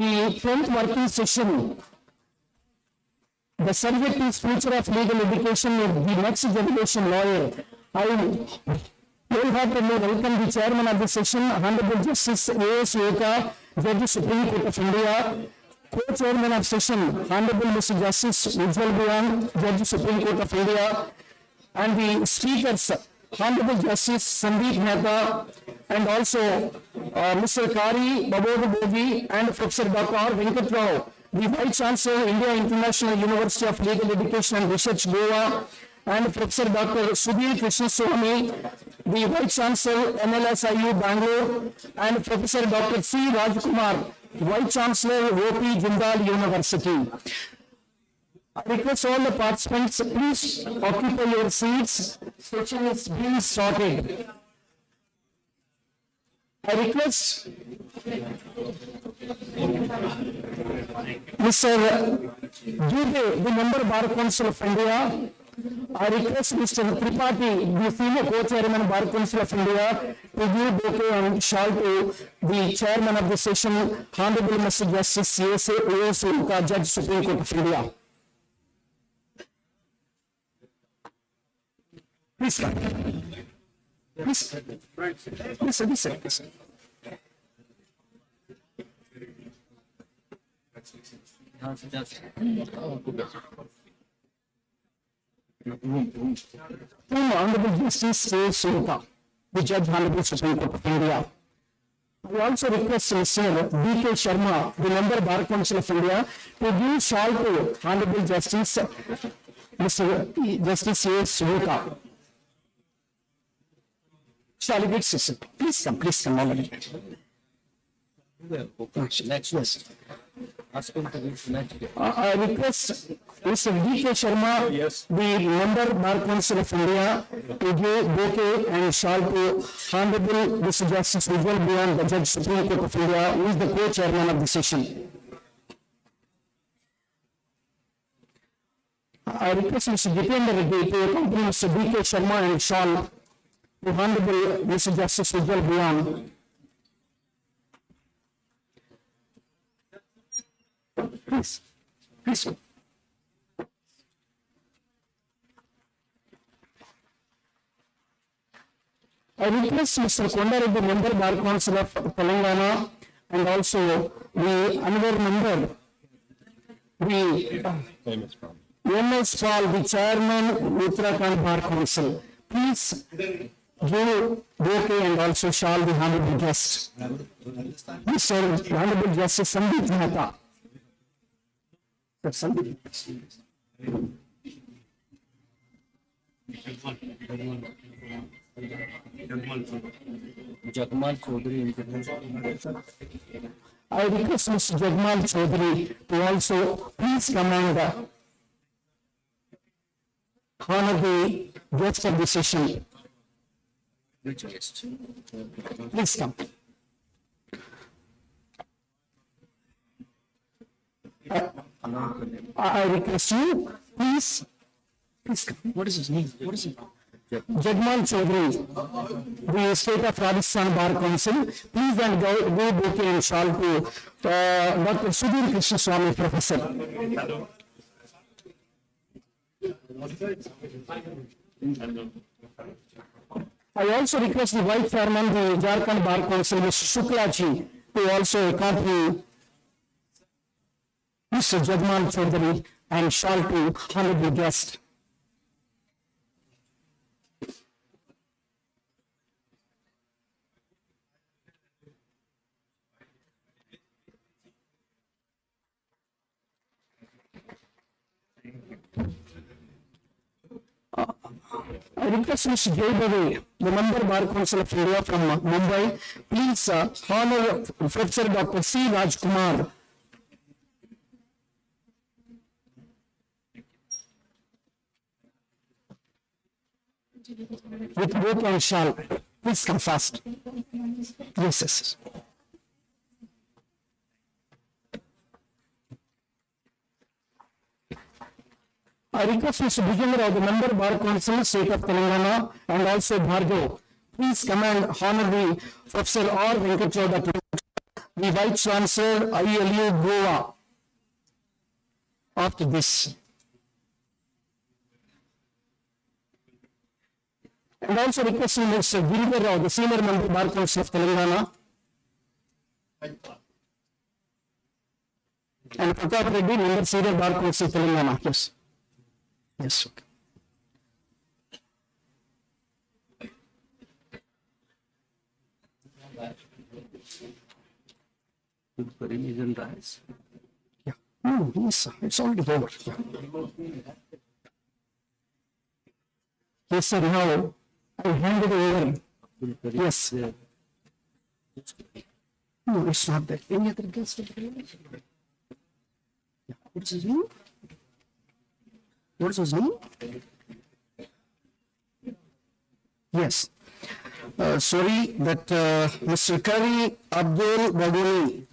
The 10th working session, the subject is Future of Legal Education of the Next Generation Lawyer. I wholeheartedly welcome the chairman of the session, Hon'ble Justice A.S. Yoka, Judge Supreme Court of India, co-chairman of session, Hon'ble Mr. Justice Ujjal Bhuyan, Judge Supreme Court of India, and the speakers, Hon'ble Justice Sandeep Mehta, and also Mr. Kari, Bagui, and Professor Dr. Venkata, the Vice Chancellor, India International University of Legal Education and Research, Goa, and Professor Dr. Sudhir Krishnaswamy, the Vice Chancellor, NLSIU, Bangalore, and Professor Dr. C. Kumar, Vice Chancellor, OP, Jindal University. I request all the participants, please occupy your seats. Session is being started. I request Mr. Dubey, the member Bar Council of India. I request Mr. Tripathi, the senior co-chairman Bar Council of India, to give bouquet and shawl to the chairman of the session, Hon'ble Mr. Justice C.S.A. Judge Supreme Court of India. Please come. Please. Please. Hon'ble Justice A.S. Yoka, the Judge Hon'ble Supreme Court of India. I also request Mr. B.K. Sharma, the member Bar Council of India, to give shawl to Hon'ble Justice Mr. Justice A.S. Yoka. Shall we get session? Please come already. Next, yes. I request Mr. D.K. Sharma, the member Bar Council of India, to give bouquet and shawl to Hon'ble Mr. Justice Ujjal Bhuyan, the Judge Supreme Court of India, who is the co-chairman of the session. I request Mr. Jitendra Reddy to accompany Mr. D.K. Sharma and shawl to Hon'ble Mr. Justice Ujjal Bhuyan. Please. I request Mr. Kondareddy, member Bar Council of Telangana, and also the another member, the MS Paul, the chairman, Uttarakhand Bar Council. Please give bouquet and also shawl the honorable guest, Mr. Honorable Justice Sandeep Mehta. Sandeep. Jagmal Chaudhary. I request Mr. Jagmal Chaudhary to also please come and honor the guest of the session. Which guest? Please come. I request you, please come. What is his name? Jagmal Chaudhary, the State of Rajasthan Bar Council. Please then go bouquet and shawl to Dr. Sudhir Krishnaswamy, Professor. I also request the Vice Chairman, the Jharkhand Bar Council, Mr. Shuklaji, to also accompany Mr. Jagmal Chaudhary and shawl to honorable guest. I request Mr. Bagui, the member Bar Council of India from Mumbai, please honor Professor Dr. C. Kumar. With bouquet and shawl. Please come fast. Yes. I request Mr. Vigyan, the member Bar Council, State of Telangana, and also Bhargav, please come and honor the Professor R. Venkata, the Vice Chancellor ILU Goa after this. And also requesting Mr. Giridhar Rao, the Senior Member Bar Council of Telangana, and Pratap Reddy, Member Senior Bar Council of Telangana. Yes. Yes. Okay. Kari isn't rise. Yeah. No, yes, it's already over. Yeah. Yes, sir. Now I hand it over. Yes. No, it's not that. Any other guest? Yeah. What's his name? What's his name? Yes. Sorry, that Mr. Kari Abdoul Bagui,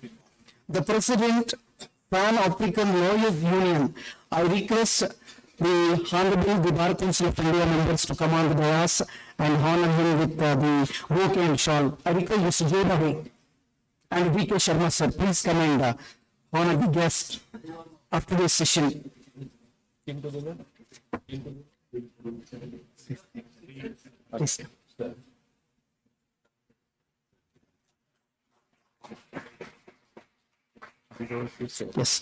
the President, Pan-African Lawyers Union, I request the Hon'ble the Bar Council of India members to come on the dais and honor him with the bouquet and shawl. I request Mr. Jodhavi and V.K. Sharma sir, please come and honor the guest of today's session. Please come. Yes.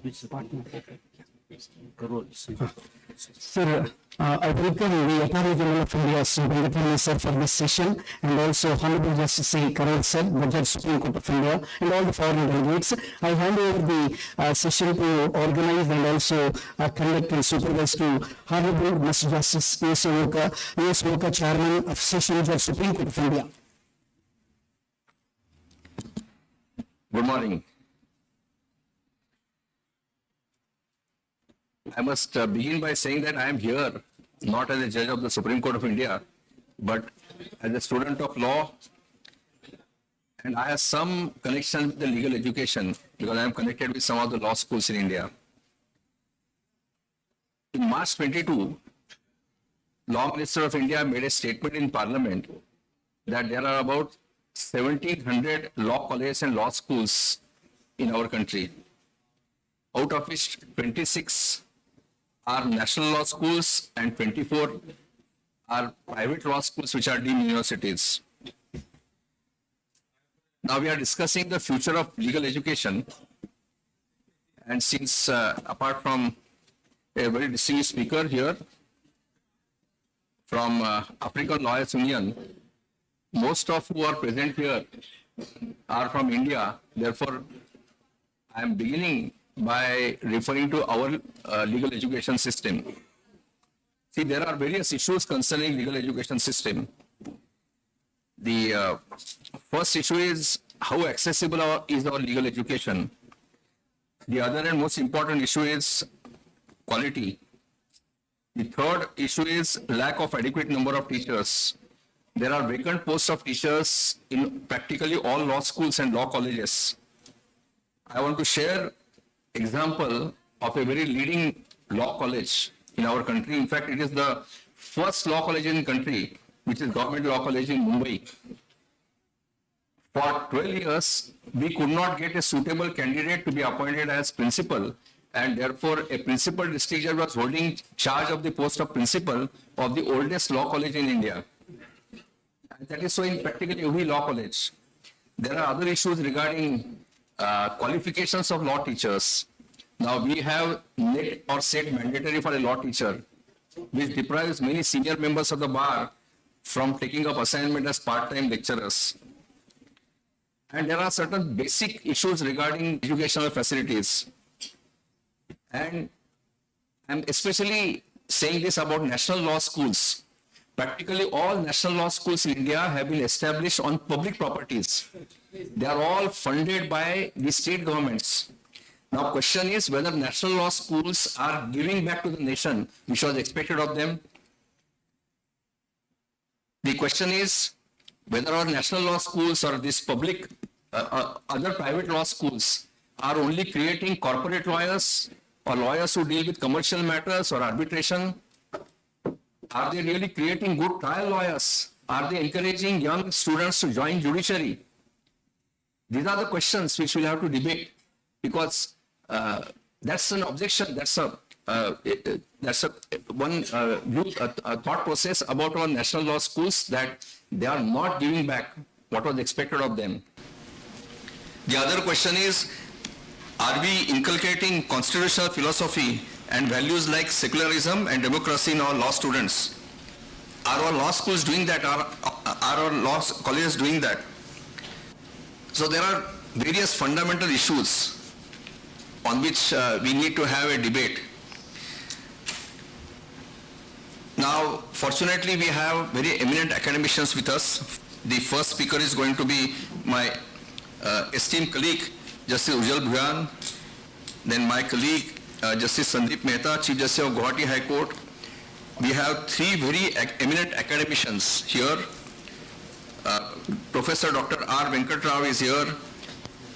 Which department? Sir, I welcome the Attorney General of India, Sri Venkata sir, for this session, and also Hon'ble Justice Sri Kari sir, the Judge Supreme Court of India, and all the foreign delegates. I hand over the session to organize and also conduct and supervise to Hon'ble Mr. Justice U.S. Voka, Chairman of Session Judge Supreme Court of India. Good morning. I must begin by saying that I am here not as a judge of the Supreme Court of India, but as a student of law, and I have some connection with the legal education because I am connected with some of the law schools in India. In March 22, Law Minister of India made a statement in Parliament that there are about 1,700 law colleges and law schools in our country, out of which 26 are national law schools and 24 are private law schools which are deemed universities. Now we are discussing the future of legal education, and since apart from a very distinguished speaker here from African Lawyers Union, most of who are present here are from India. Therefore, I am beginning by referring to our legal education system. See, there are various issues concerning legal education system. The first issue is how accessible is our legal education. The other and most important issue is quality. The third issue is lack of adequate number of teachers. There are vacant posts of teachers in practically all law schools and law colleges. I want to share example of a very leading law college in our country. In fact, it is the first law college in the country, which is Government Law College in Mumbai. For 12 years, we could not get a suitable candidate to be appointed as principal, and therefore a principal district judge was holding charge of the post of principal of the oldest law college in India. And that is so in practically every law college. There are other issues regarding qualifications of law teachers. Now we have NET or SET mandatory for a law teacher, which deprives many senior members of the bar from taking up assignment as part-time lecturers. And there are certain basic issues regarding educational facilities. And I'm especially saying this about national law schools. Practically all national law schools in India have been established on public properties. They are all funded by the state governments. Now, question is whether national law schools are giving back to the nation, which was expected of them. The question is whether our national law schools or these public, other private law schools are only creating corporate lawyers or lawyers who deal with commercial matters or arbitration. Are they really creating good trial lawyers? Are they encouraging young students to join judiciary? These are the questions which we'll have to debate, because that's an objection, that's a thought process about our national law schools, that they are not giving back what was expected of them. The other question is, are we inculcating constitutional philosophy and values like secularism and democracy in our law students? Are our law schools doing that? Are our law colleges doing that? So there are various fundamental issues on which we need to have a debate. Now, fortunately, we have very eminent academicians with us. The first speaker is going to be my esteemed colleague, Justice Ujjal Bhuyan, then my colleague, Justice Sandeep Mehta, Chief Justice of Gauhati High Court. We have three very eminent academicians here. Professor Dr. R. Venkata is here,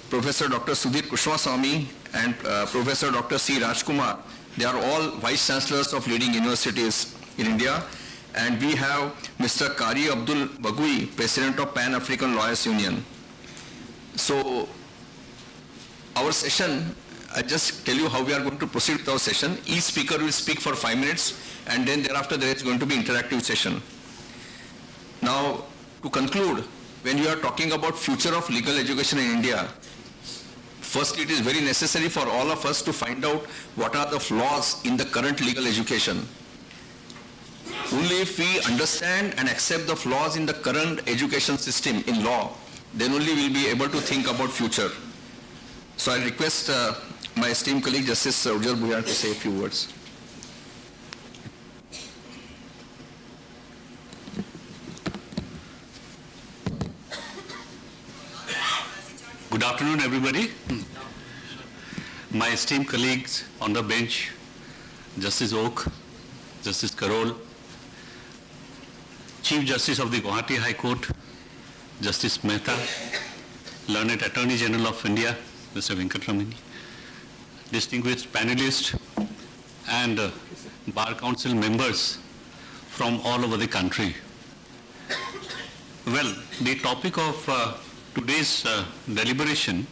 Professor Dr. Sudhir Krishnaswamy, and Professor Dr. C. Rajkumar. They are all Vice Chancellors of leading universities in India. And we have Mr. Kari Abdoul Bagui, President of Pan-African Lawyers Union. So our session, I just tell you how we are going to proceed with our session. Each speaker will speak for 5 minutes, and then thereafter there is going to be interactive session. Now, to conclude, when we are talking about future of legal education in India, firstly, it is very necessary for all of us to find out what are the flaws in the current legal education. Only if we understand and accept the flaws in the current education system in law, then only we'll be able to think about future. So I request my esteemed colleague Justice Ujjal Bhuyan to say a few words. Good afternoon, everybody. My esteemed colleagues on the bench, Justice Oak, Justice Karol, Chief Justice of the Gauhati High Court, Justice Mehta, Learned Attorney General of India, Mr. Venkata, distinguished panelists and Bar Council members from all over the country. Well, the topic of today's deliberation,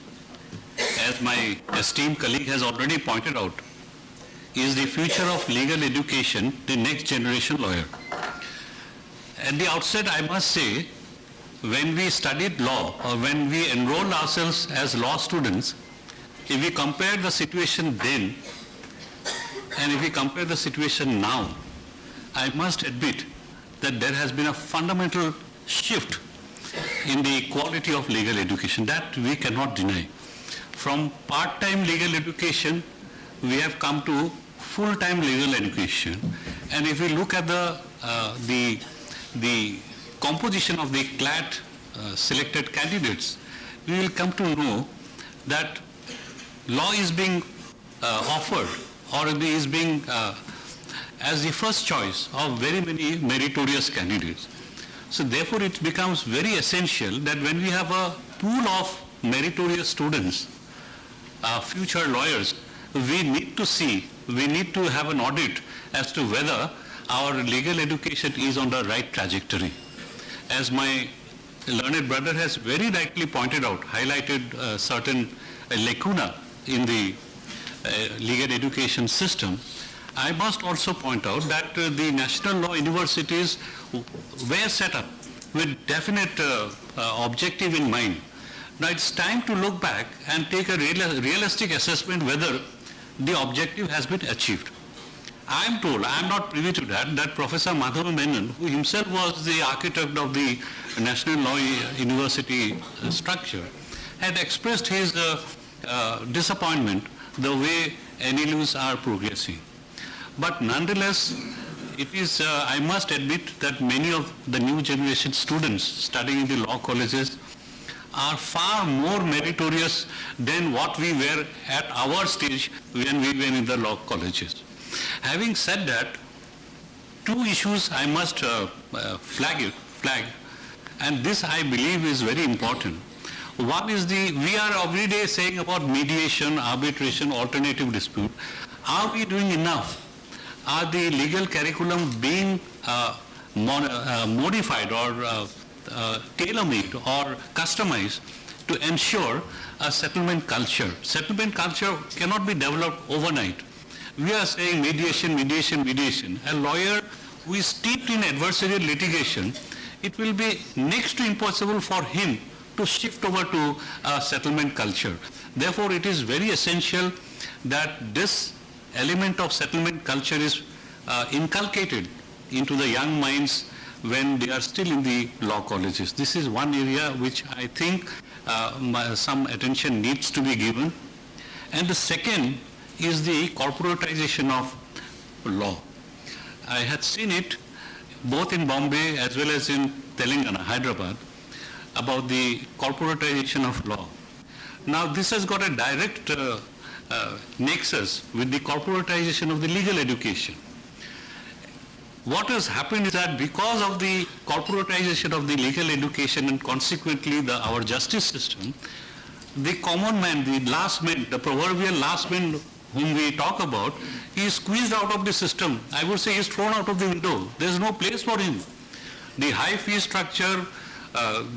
as my esteemed colleague has already pointed out, is the future of legal education, the next generation lawyer. At the outset, I must say, when we studied law or when we enrolled ourselves as law students, if we compare the situation then and if we compare the situation now, I must admit that there has been a fundamental shift in the quality of legal education. That we cannot deny. From part-time legal education, we have come to full-time legal education. And if we look at the composition of the CLAT selected candidates, we will come to know that law is being offered or is being as the first choice of very many meritorious candidates. So therefore it becomes very essential that when we have a pool of meritorious students, future lawyers, we need to have an audit as to whether our legal education is on the right trajectory. As my learned brother has very rightly pointed out, highlighted certain lacuna in the legal education system, I must also point out that the national law universities were set up with definite objective in mind. Now it's time to look back and take a realistic assessment whether the objective has been achieved. I am told, I am not privy to that Professor Madhav Menon, who himself was the architect of the National Law University structure, had expressed his disappointment the way NLUs are progressing. But nonetheless, it is, I must admit that many of the new generation students studying in the law colleges are far more meritorious than what we were at our stage when we were in the law colleges. Having said that, two issues I must flag. And this, I believe, is very important. One is we are every day saying about mediation, arbitration, alternative dispute. Are we doing enough? Are the legal curriculum being modified or tailor-made or customized to ensure a settlement culture? Settlement culture cannot be developed overnight. We are saying mediation, mediation, mediation. A lawyer who is steeped in adversarial litigation, it will be next to impossible for him to shift over to a settlement culture. Therefore, it is very essential that this element of settlement culture is inculcated into the young minds when they are still in the law colleges. This is one area which I think some attention needs to be given. And the second is the corporatization of law. I had seen it both in Bombay as well as in Telangana, Hyderabad, about the corporatization of law. Now this has got a direct nexus with the corporatization of the legal education. What has happened is that because of the corporatization of the legal education and consequently our justice system, the common man, the last man, the proverbial last man whom we talk about, is squeezed out of the system. I would say he is thrown out of the window. There is no place for him. The high fee structure,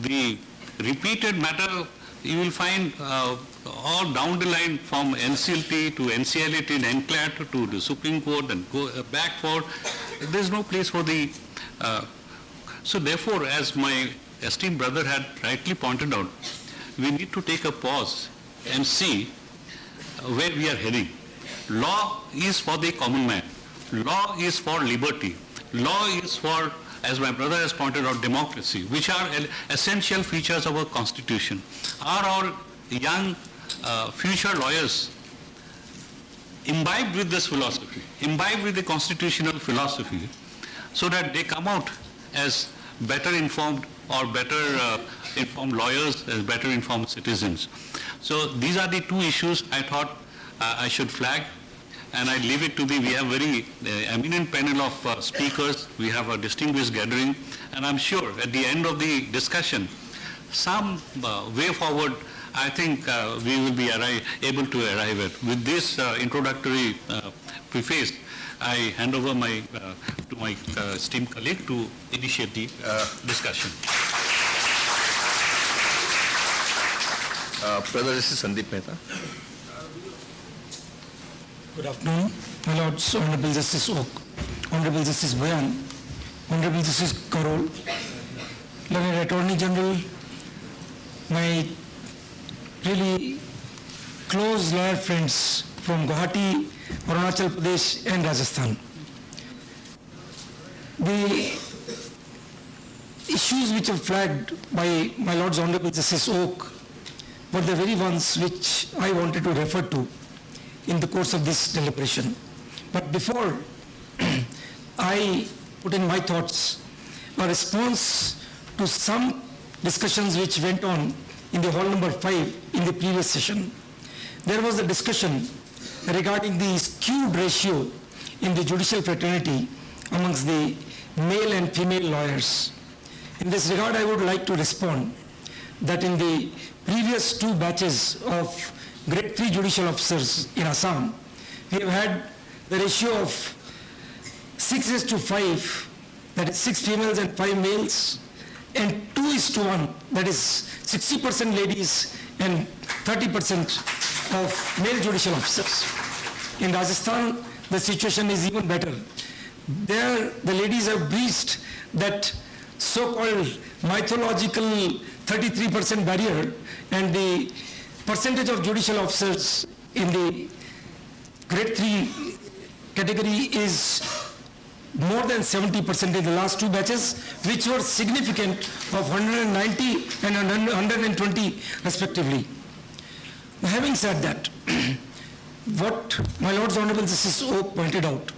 the repeated matter, you will find all down the line from NCLT to NCLT and NCLAT to the Supreme Court and go back for, there is no place for the, so therefore, as my esteemed brother had rightly pointed out, we need to take a pause and see where we are heading. Law is for the common man. Law is for liberty. Law is for, as my brother has pointed out, democracy, which are essential features of our constitution. Are our young future lawyers imbibed with this philosophy, imbibed with the constitutional philosophy, so that they come out as better informed or better informed lawyers, as better informed citizens? So these are the two issues I thought I should flag, and I leave it to we have very eminent panel of speakers, we have a distinguished gathering, and I'm sure at the end of the discussion, some way forward, I think we will be able to arrive at. With this introductory preface, I hand over to my esteemed colleague to initiate the discussion. Brother, this is Sandeep Mehta. Good afternoon, my Lords, Honorable Justice Oak, Honorable Justice Bhuyan, Honorable Justice Kari, Learned Attorney General, my really close lawyer friends from Gauhati, Arunachal Pradesh and Rajasthan. The issues which are flagged by my Lord's Honorable Justice Oak were the very ones which I wanted to refer to in the course of this deliberation. But before I put in my thoughts, a response to some discussions which went on in the hall number 5 in the previous session. There was a discussion regarding the skewed ratio in the judicial fraternity amongst the male and female lawyers. In this regard, I would like to respond that in the previous 2 batches of grade 3 judicial officers in Assam, we have had the ratio of 6:5, that is 6 females and 5 males, and 2:1, that is 60% ladies and 30% of male judicial officers. In Rajasthan, the situation is even better. There, the ladies have breached that so-called mythological 33% barrier, and the percentage of judicial officers in the grade 3 category is more than 70% in the last 2 batches, which were significant of 190 and 120 respectively. Having said that, what my Lord's Honorable Justice Oak pointed out,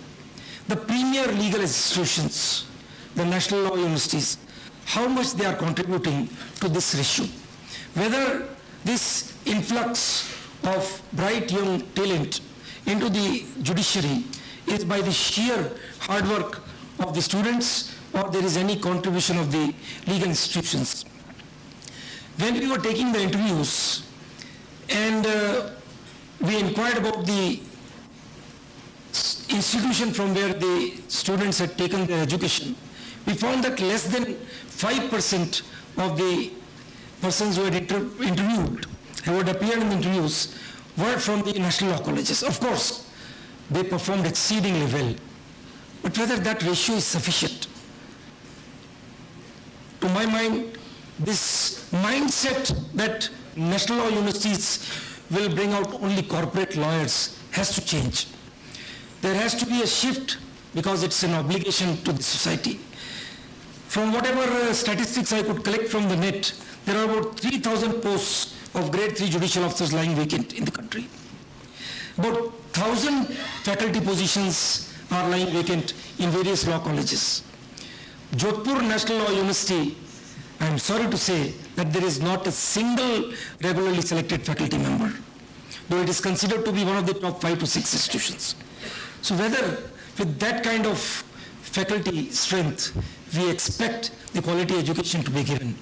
the premier legal institutions, the national law universities, how much they are contributing to this ratio. Whether this influx of bright young talent into the judiciary is by the sheer hard work of the students or there is any contribution of the legal institutions. When we were taking the interviews and we inquired about the institution from where the students had taken their education, we found that less than 5% of the persons who had interviewed, who had appeared in the interviews, were from the national law colleges. Of course, they performed exceedingly well. But whether that ratio is sufficient? To my mind, this mindset that national law universities will bring out only corporate lawyers has to change. There has to be a shift because it's an obligation to the society. From whatever statistics I could collect from the net, there are about 3,000 posts of grade 3 judicial officers lying vacant in the country. About 1,000 faculty positions are lying vacant in various law colleges. Jodhpur National Law University, I am sorry to say that there is not a single regularly selected faculty member, though it is considered to be one of the top 5 to 6 institutions. So whether with that kind of faculty strength, we expect the quality education to be given.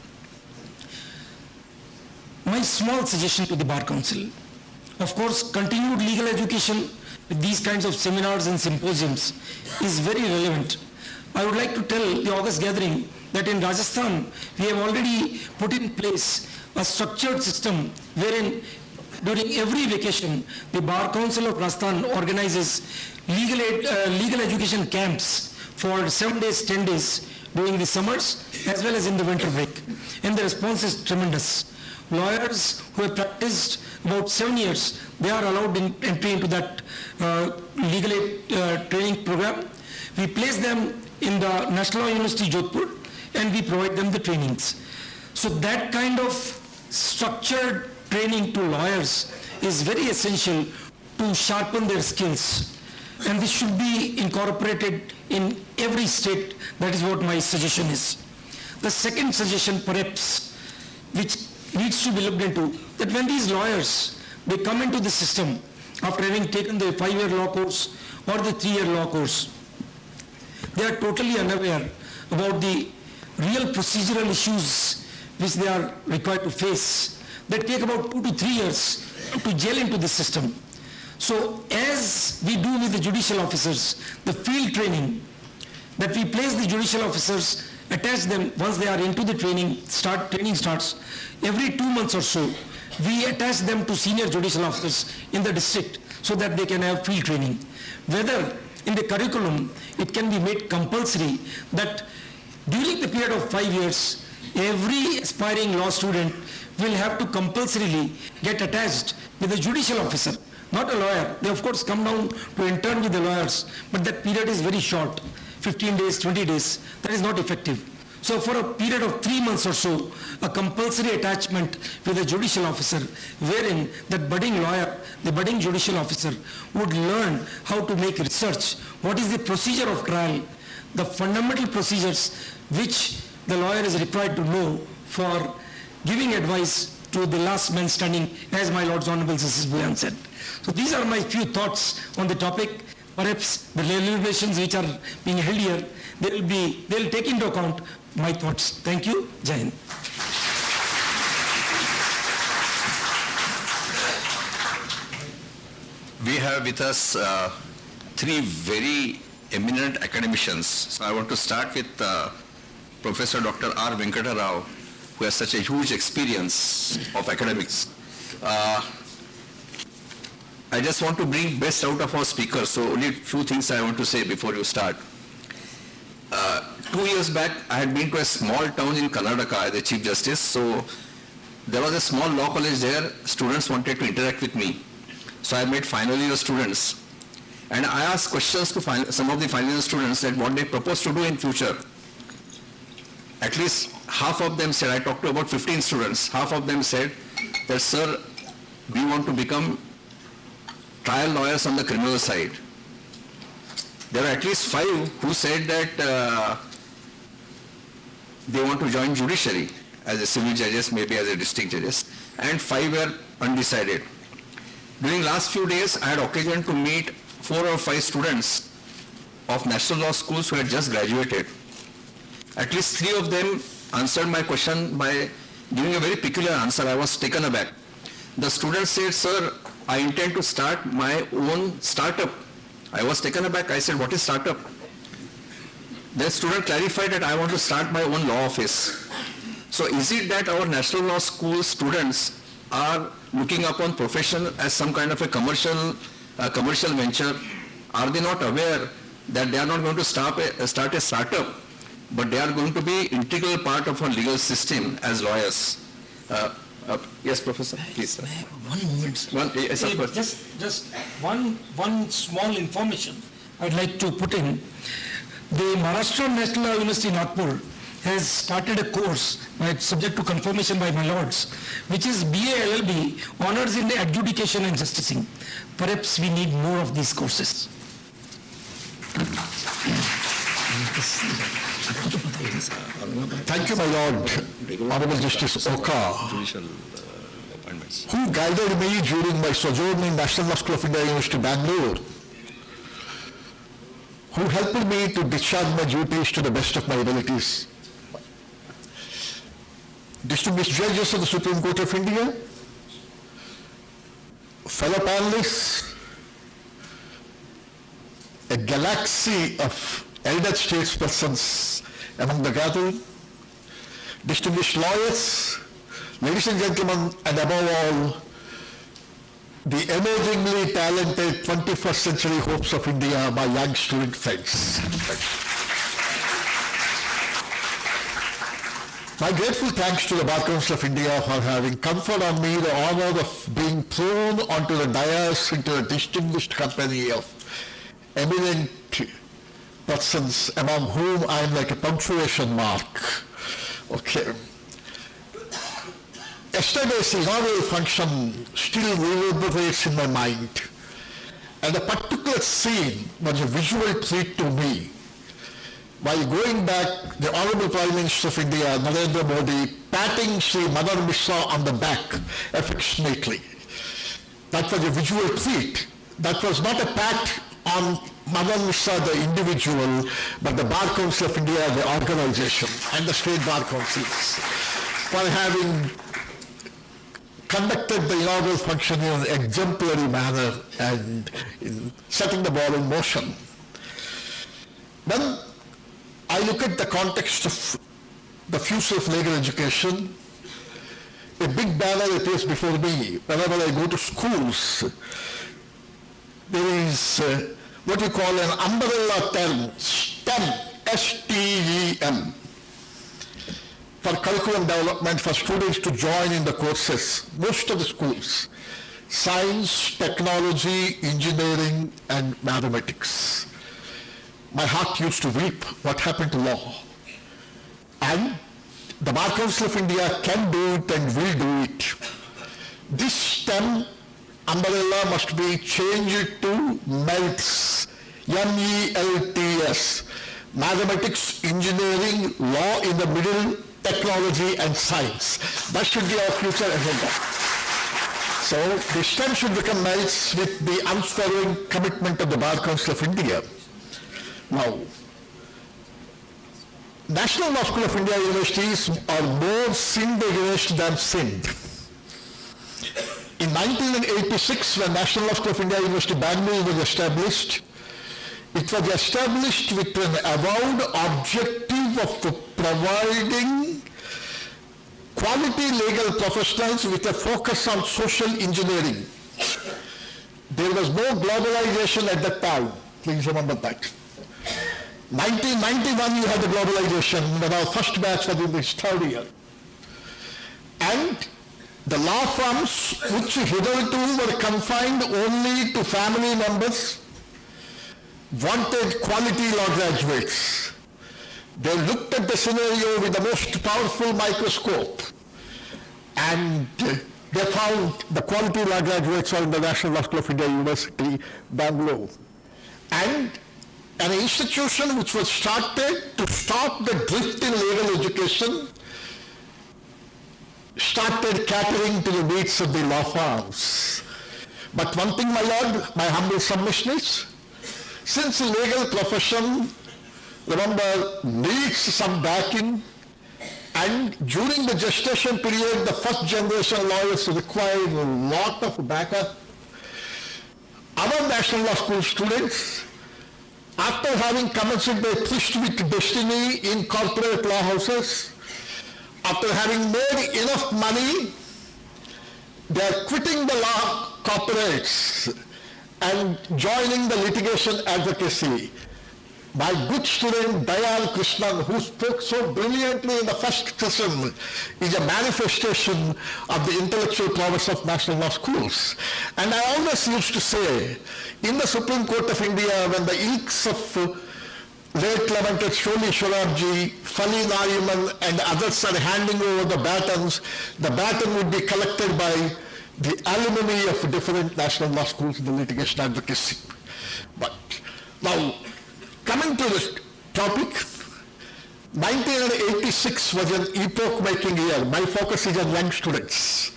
My small suggestion to the Bar Council, of course, continued legal education with these kinds of seminars and symposiums is very relevant. I would like to tell the August gathering that in Rajasthan, we have already put in place a structured system wherein during every vacation, the Bar Council of Rajasthan organizes legal education camps for 7 days, 10 days during the summers as well as in the winter break. And the response is tremendous. Lawyers who have practiced about 7 years, they are allowed entry into that legal aid training program. We place them in the National Law University Jodhpur and we provide them the trainings. So that kind of structured training to lawyers is very essential to sharpen their skills. And this should be incorporated in every state. That is what my suggestion is. The second suggestion perhaps, which needs to be looked into, that when these lawyers, they come into the system after having taken the 5-year law course or the 3-year law course, they are totally unaware about the real procedural issues which they are required to face. They take about 2 to 3 years to gel into the system. So as we do with the judicial officers, the field training, that we place the judicial officers, attach them once they are into the training starts, every 2 months or so, we attach them to senior judicial officers in the district so that they can have field training. Whether in the curriculum, it can be made compulsory that during the period of 5 years, every aspiring law student will have to compulsorily get attached with a judicial officer, not a lawyer. They of course come down to intern with the lawyers, but that period is very short, 15 days, 20 days. That is not effective. So for a period of 3 months or so, a compulsory attachment with a judicial officer, wherein that budding lawyer, the budding judicial officer would learn how to make research, what is the procedure of trial, the fundamental procedures which the lawyer is required to know for giving advice to the last man standing, as my Lord's Honorable Justice Bhuyan said. So these are my few thoughts on the topic. Perhaps the deliberations which are being held here, they'll take into account my thoughts. Thank you. Jai Hind. We have with us 3 very eminent academicians. So I want to start with Professor Dr. R. Venkata Rao, who has such a huge experience of academics. I just want to bring best out of our speakers, so only a few things I want to say before you start. 2 years back, I had been to a small town in Karnataka as a Chief Justice, so there was a small law college there. Students wanted to interact with me. So I met final year students, and I asked questions to some of the final year students that what they propose to do in future. At least half of them said, I talked to about 15 students, half of them said that, sir, we want to become trial lawyers on the criminal side. There are at least 5 who said that they want to join judiciary as a civil judges, maybe as a district judges, and 5 were undecided. During last few days, I had occasion to meet 4 or 5 students of national law schools who had just graduated. At least 3 of them answered my question by giving a very peculiar answer. I was taken aback. The student said, "Sir, I intend to start my own startup." I was taken aback. I said, "What is startup?" The student clarified that I want to start my own law office. So is it that our National Law School students are looking upon profession as some kind of a commercial venture? Are they not aware that they are not going to start a startup, but they are going to be integral part of our legal system as lawyers? Yes, Professor, please. Sir. One moment, sir. Yes, of course. Just one small information I'd like to put in. The Maharashtra National Law University in Nagpur has started a course, subject to confirmation by my lords, which is BA LLB, Honors in Adjudication and Justicing. Perhaps we need more of these courses. Thank you, my Lord, Honorable Justice Oka, who guided me during my sojourn in National Law School of India, University, Bangalore, who helped me to discharge my duties to the best of my abilities. Distinguished judges of the Supreme Court of India, fellow panelists, a galaxy of elder statespersons among the gathering, distinguished lawyers, ladies and gentlemen, and above all, the emergingly talented 21st century hopes of India, my young student friends. My grateful thanks to the Bar Council of India for having conferred on me the honor of being thrown onto the dais into a distinguished company of eminent persons, among whom I am like a punctuation mark. Okay. Yesterday's inaugural function still reverberates in my mind, and a particular scene was a visual treat to me. While going back, the Honorable Prime Minister of India, Narendra Modi, patting Sri Mother Mishra on the back affectionately. That was a visual treat. That was not a pat on Mother Mishra, the individual, but the Bar Council of India, the organization, and the state bar councils, for having conducted the inaugural function in an exemplary manner and in setting the ball in motion. Then I look at the context of the future of legal education. A big banner appears before me. Whenever I go to schools, there is what you call an umbrella term, STEM, S-T-E-M, for curriculum development for students to join in the courses. Most of the schools, science, technology, engineering, and mathematics. My heart used to weep. What happened to law? And the Bar Council of India can do it and will do it. This STEM umbrella must be changed to MELTS, M-E-L-T-S, mathematics, engineering, law in the middle, technology and science. That should be our future agenda. So the STEM should become MELTS with the unswerving commitment of the Bar Council of India. Now, National Law School of India universities are more sinned against than sinned. In 1986, when National Law School of India University, Bangalore was established, it was established with an avowed objective of providing quality legal professionals with a focus on social engineering. There was no globalization at that time. Please remember that. 1991 you had the globalization when our first batch was in its third year. And the law firms which hitherto were confined only to family members wanted quality law graduates. They looked at the scenario with the most powerful microscope and they found the quality law graduates are in the National Law School of India University, Bangalore. And an institution which was started to stop the drift in legal education started catering to the needs of the law firms. But one thing, my lord, my humble submission is, since the legal profession remember, needs some backing, and during the gestation period, the first generation lawyers required a lot of backup. Our National Law School students, after having commenced their tryst with destiny in corporate law houses, after having made enough money, they are quitting the law corporates and joining the litigation advocacy. My good student Dayan Krishnan, who spoke so brilliantly in the first session, is a manifestation of the intellectual prowess of National Law Schools. And I always used to say, in the Supreme Court of India, when the ilks of late lamented Sholi Shorabji, Fali Nariman, and others are handing over the baton would be collected by the alumni of different National Law Schools in the litigation advocacy. But now, coming to the topic, 1986 was an epoch-making year. My focus is on young students.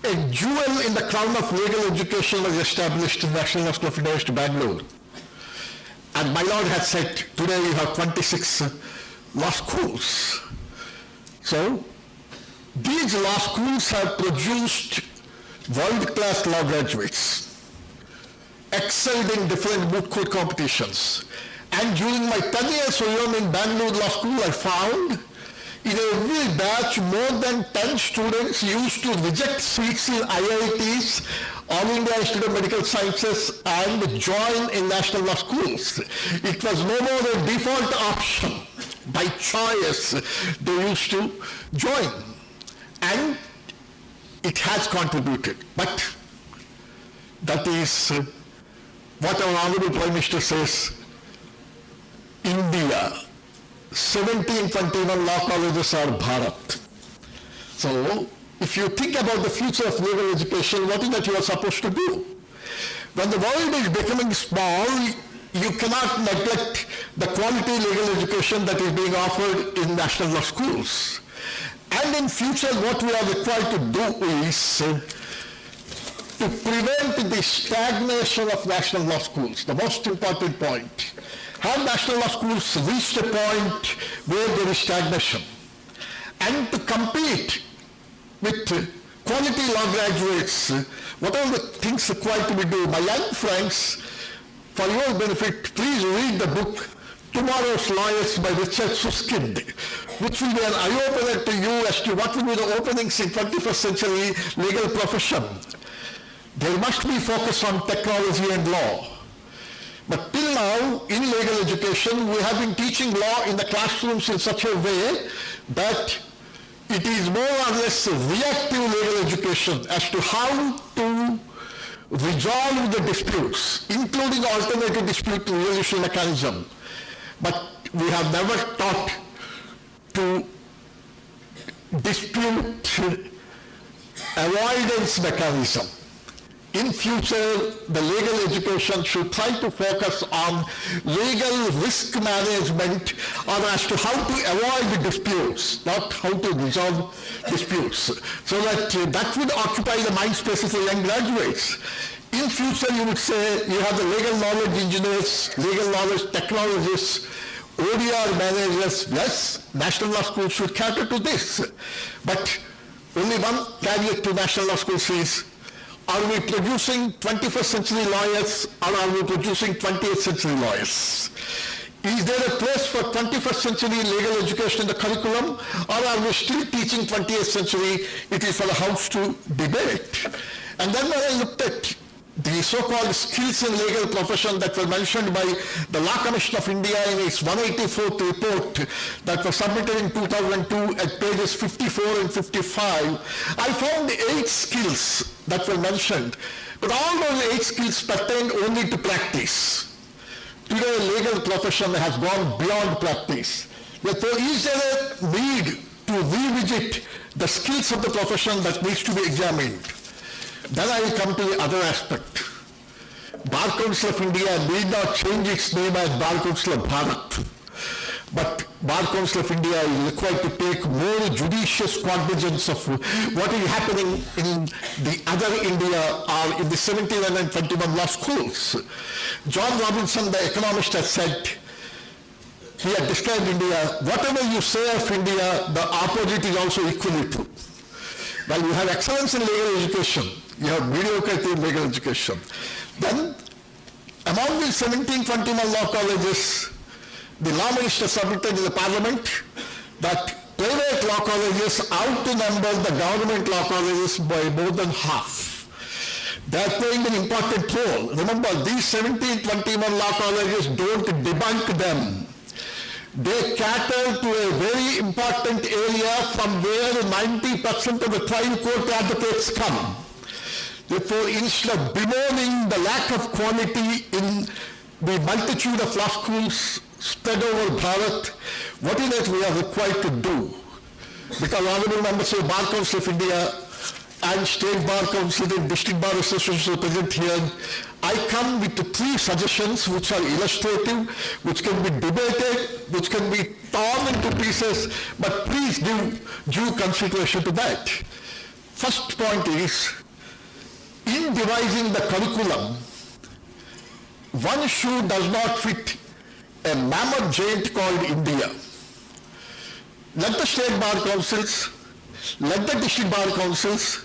A jewel in the crown of legal education was established in National Law School of India, Bangalore. And my Lord had said, today we have 26 law schools. So, these law schools have produced world-class law graduates, excelled in different moot court competitions. And during my 10 years alone in Bangalore Law School, I found in every batch more than 10 students used to reject seats in IITs, All India Institute of Medical Sciences, and join in National Law Schools. It was no more a default option. By choice, they used to join. And it has contributed. But that is what our Honorable Prime Minister says, India, 1721 law colleges are Bharat. So, if you think about the future of legal education, what is that you are supposed to do? When the world is becoming small, you cannot neglect the quality legal education that is being offered in national law schools. And in future, what we are required to do is to prevent the stagnation of national law schools, the most important point. Have national law schools reached a point where there is stagnation? And to compete with quality law graduates, what are the things required to be done? My young friends, for your benefit, please read the book Tomorrow's Lawyers by Richard Susskind, which will be an eye-opener to you as to what will be the openings in 21st century legal profession. There must be focus on technology and law. But till now, in legal education, we have been teaching law in the classrooms in such a way that it is more or less reactive legal education as to how to resolve the disputes, including alternative dispute resolution mechanism. But we have never taught to dispute avoidance mechanism. In future, the legal education should try to focus on legal risk management or as to how to avoid disputes, not how to resolve disputes. So that would occupy the mind spaces of young graduates. In future, you would say you have the legal knowledge engineers, legal knowledge technologists, ODR managers. Yes, national law schools should cater to this. But only one caveat to national law schools is, are we producing 21st century lawyers or are we producing 20th century lawyers? Is there a place for 21st century legal education in the curriculum, or are we still teaching 20th century? It is for the house to debate. And then when I looked at the so-called skills in legal profession that were mentioned by the Law Commission of India in its 184th report that was submitted in 2002 at pages 54 and 55, I found 8 skills that were mentioned. But all those 8 skills pertain only to practice. Today, legal profession has gone beyond practice. Therefore, is there a need to revisit the skills of the profession that needs to be examined? Then I will come to the other aspect. Bar Council of India need not change its name as Bar Council of Bharat. But Bar Council of India is required to take more judicious cognizance of what is happening in the other India or in the 17 and 21 law schools. John Robinson, the economist, has said, he had described India, whatever you say of India, the opposite is also equally true. While you have excellence in legal education, you have mediocrity in legal education. Then, among the 1721 law colleges, the law minister submitted in the parliament that private law colleges outnumber the government law colleges by more than half. They are playing an important role. Remember, these 1721 law colleges don't debunk them. They cater to a very important area from where 90% of the trial court advocates come. Therefore, instead of bemoaning the lack of quality in the multitude of law schools spread over Bharat, what is it we are required to do? Because honorable members of the Bar Council of India and State Bar Council and District Bar Association are present here, I come with 3 suggestions which are illustrative, which can be debated, which can be torn into pieces, but please give due consideration to that. First point is, in devising the curriculum, one shoe does not fit a mammoth giant called India. Let the state bar councils, let the district bar councils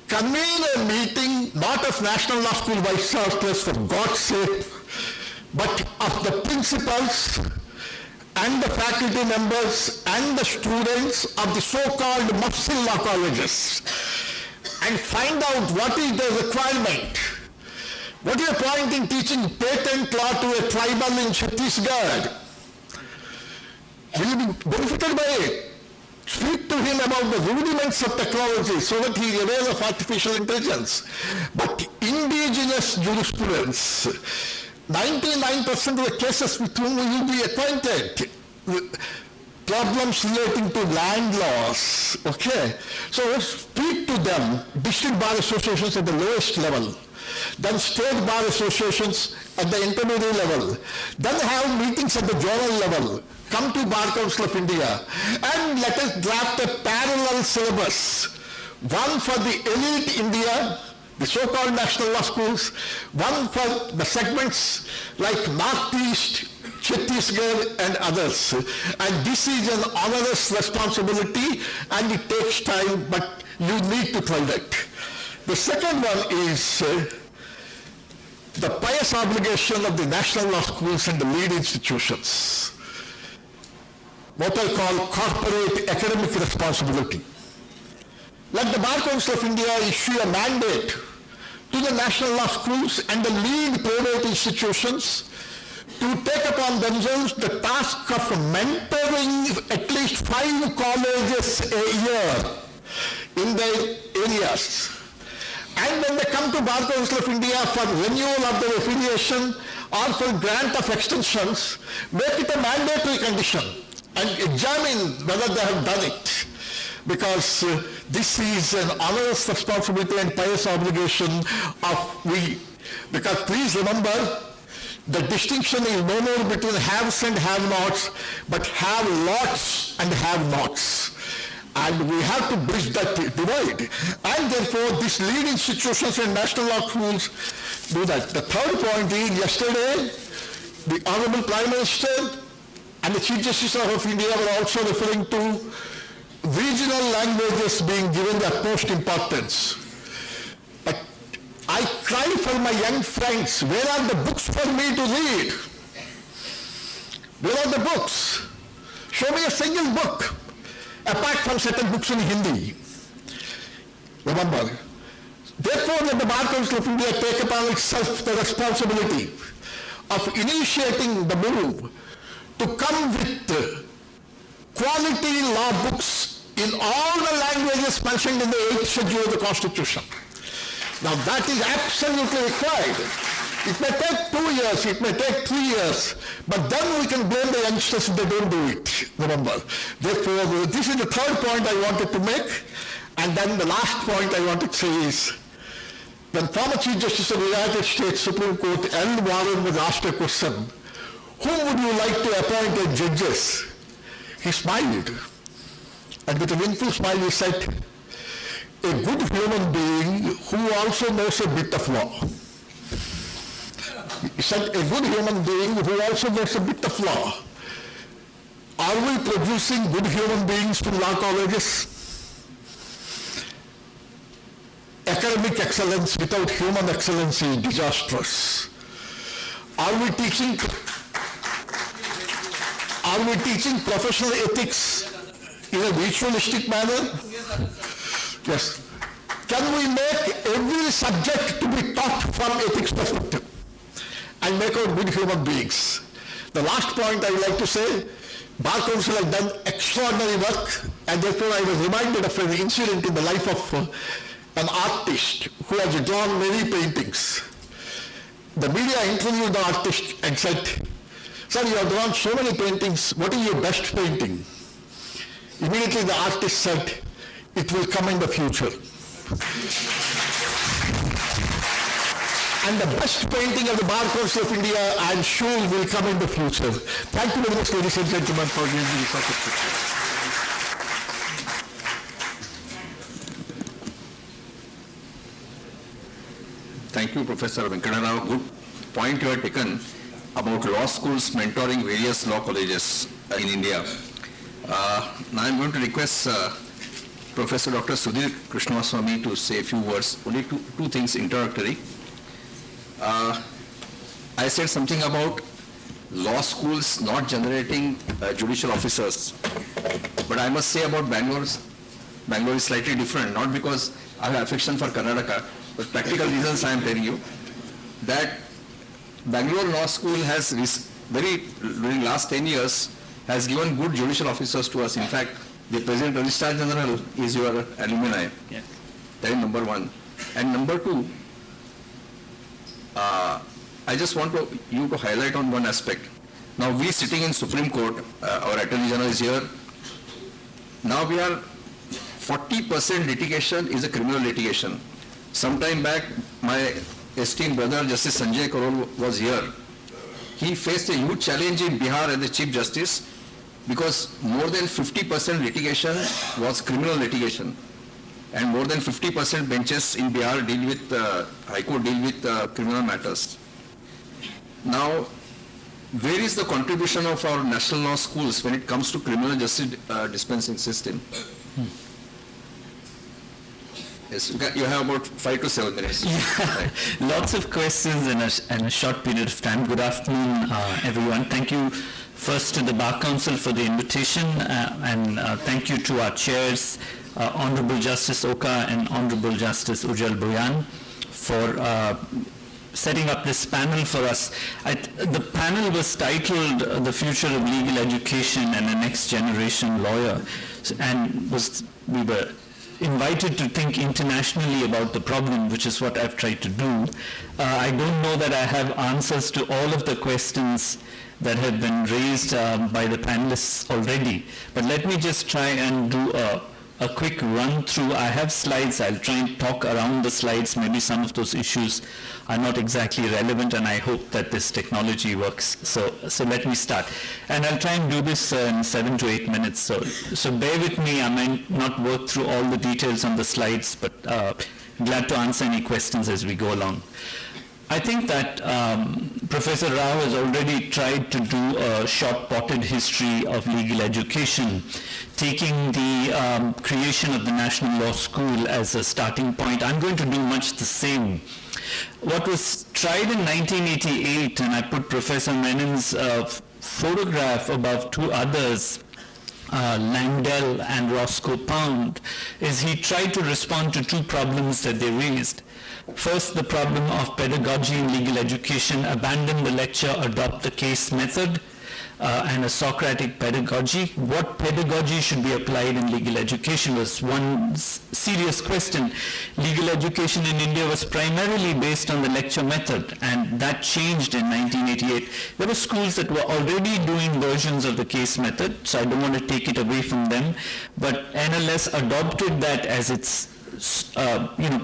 convene a meeting not of National Law School vice chancellors for God's sake, but of the principals and the faculty members and the students of the so-called Mufsil law colleges and find out what is the requirement. What is the point in teaching patent law to a tribal in Chhattisgarh? Will you be benefited by it? Speak to him about the rudiments of technology so that he is aware of artificial intelligence. But indigenous jurisprudence, 99% of the cases with whom we will be acquainted, problems relating to land laws, okay? So speak to them, district bar associations at the lowest level, then state bar associations at the intermediate level, then have meetings at the zonal level, come to Bar Council of India, and let us draft a parallel syllabus, one for the elite India, the so-called national law schools, one for the segments like Northeast, Chhattisgarh and others. And this is an onerous responsibility and it takes time, but you need to try that. The second one is the pious obligation of the national law schools and the lead institutions. What I call corporate academic responsibility. Let the Bar Council of India issue a mandate to the national law schools and the lead private institutions to take upon themselves the task of mentoring at least 5 colleges a year in their areas. And when they come to Bar Council of India for renewal of their affiliation or for grant of extensions, make it a mandatory condition and examine whether they have done it. Because this is an onerous responsibility and pious obligation of we. Because please remember, the distinction is no more between haves and have-nots, but have-lots and have-nots. And we have to bridge that divide. And therefore, these lead institutions and national law schools do that. The third point is, yesterday, the Honorable Prime Minister and the Chief Justice of India were also referring to regional languages being given the utmost importance. But I cry for my young friends, where are the books for me to read? Where are the books? Show me a single book, apart from certain books in Hindi. Remember, therefore let the Bar Council of India take upon itself the responsibility of initiating the move to come with quality law books in all the languages mentioned in the 8th schedule of the Constitution. Now that is absolutely required. It may take 2 years, it may take 3 years, but then we can blame the youngsters if they don't do it, remember. Therefore, this is the third point I wanted to make, and then the last point I wanted to say is, when former Chief Justice of the United States Supreme Court L. Warren was asked a question, whom would you like to appoint as judges? He smiled, and with a wistful smile he said, a good human being who also knows a bit of law. He said, a good human being who also knows a bit of law. Are we producing good human beings from law colleges? Academic excellence without human excellence is disastrous. Are we teaching professional ethics in a ritualistic manner? Yes. Can we make every subject to be taught from ethics perspective and make out good human beings? The last point I would like to say, Bar Council has done extraordinary work, and therefore I was reminded of an incident in the life of an artist who has drawn many paintings. The media interviewed the artist and said, "Sir, you have drawn so many paintings, what is your best painting?" Immediately the artist said, "It will come in the future." And the best painting of the Bar Council of India, I am sure, will come in the future. Thank you very much, ladies and gentlemen, for giving me this opportunity. Thank you, Professor Venkata. Good point you have taken about law schools mentoring various law colleges in India. Now I'm going to request Professor Dr. Sudhir Krishnaswamy to say a few words, only two things introductory. I said something about law schools not generating judicial officers, but I must say about Bangalore is slightly different, not because I have affection for Karnataka, but practical reasons I am telling you, that Bangalore Law School has during last 10 years, has given good judicial officers to us. In fact, the President Registrar General is your alumni. Yeah. That is number one. And number two, I just want you to highlight on one aspect. Now we sitting in Supreme Court, our Attorney General is here. Now we are 40% litigation is a criminal litigation. Some time back, my esteemed brother Justice Sanjay Karol was here. He faced a huge challenge in Bihar as the Chief Justice because more than 50% litigation was criminal litigation, and more than 50% benches in Bihar deal with, High Court deal with criminal matters. Now, where is the contribution of our national law schools when it comes to criminal justice dispensing system? Yes, you have about 5 to 7 minutes. Yeah. Right. Lots of questions in a short period of time. Good afternoon, everyone. Thank you first to the Bar Council for the invitation, and thank you to our chairs, Honorable Justice Oka and Honorable Justice Ujjal Bhuyan, for setting up this panel for us. The panel was titled "The Future of Legal Education and a Next Generation Lawyer," and we were invited to think internationally about the problem, which is what I've tried to do. I don't know that I have answers to all of the questions that have been raised by the panelists already, but let me just try and do a quick run through. I have slides. I'll try and talk around the slides. Maybe some of those issues are not exactly relevant, and I hope that this technology works. So let me start. And I'll try and do this in 7 to 8 minutes. So bear with me. I might not work through all the details on the slides, but glad to answer any questions as we go along. I think that Professor Rao has already tried to do a short-potted history of legal education, taking the creation of the National Law School as a starting point. I'm going to do much the same. What was tried in 1988, and I put Professor Menon's photograph above two others, Langdell and Roscoe Pound, is he tried to respond to two problems that they raised. First, the problem of pedagogy in legal education: abandon the lecture, adopt the case method, and a Socratic pedagogy. What pedagogy should be applied in legal education was one serious question. Legal education in India was primarily based on the lecture method, and that changed in 1988. There were schools that were already doing versions of the case method, so I don't want to take it away from them, but NLS adopted that as its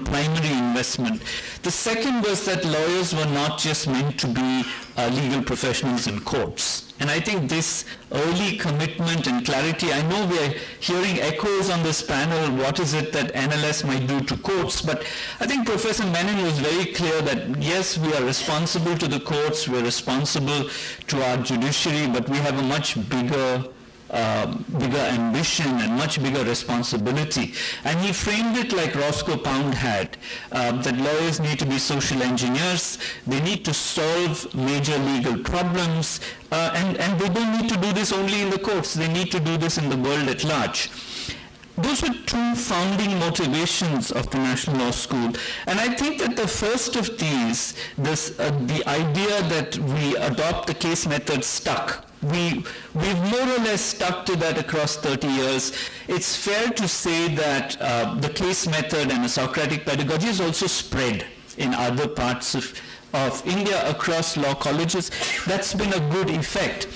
primary investment. The second was that lawyers were not just meant to be legal professionals in courts. And I think this early commitment and clarity, I know we are hearing echoes on this panel, what is it that NLS might do to courts, but I think Professor Menon was very clear that yes, we are responsible to the courts, we are responsible to our judiciary, but we have a much bigger bigger ambition and much bigger responsibility. And he framed it like Roscoe Pound had, that lawyers need to be social engineers, they need to solve major legal problems, and they don't need to do this only in the courts, they need to do this in the world at large. Those were two founding motivations of the National Law School. And I think that the first of these, the idea that we adopt the case method stuck. We've more or less stuck to that across 30 years. It's fair to say that the case method and the Socratic pedagogy is also spread in other parts of India across law colleges. That's been a good effect.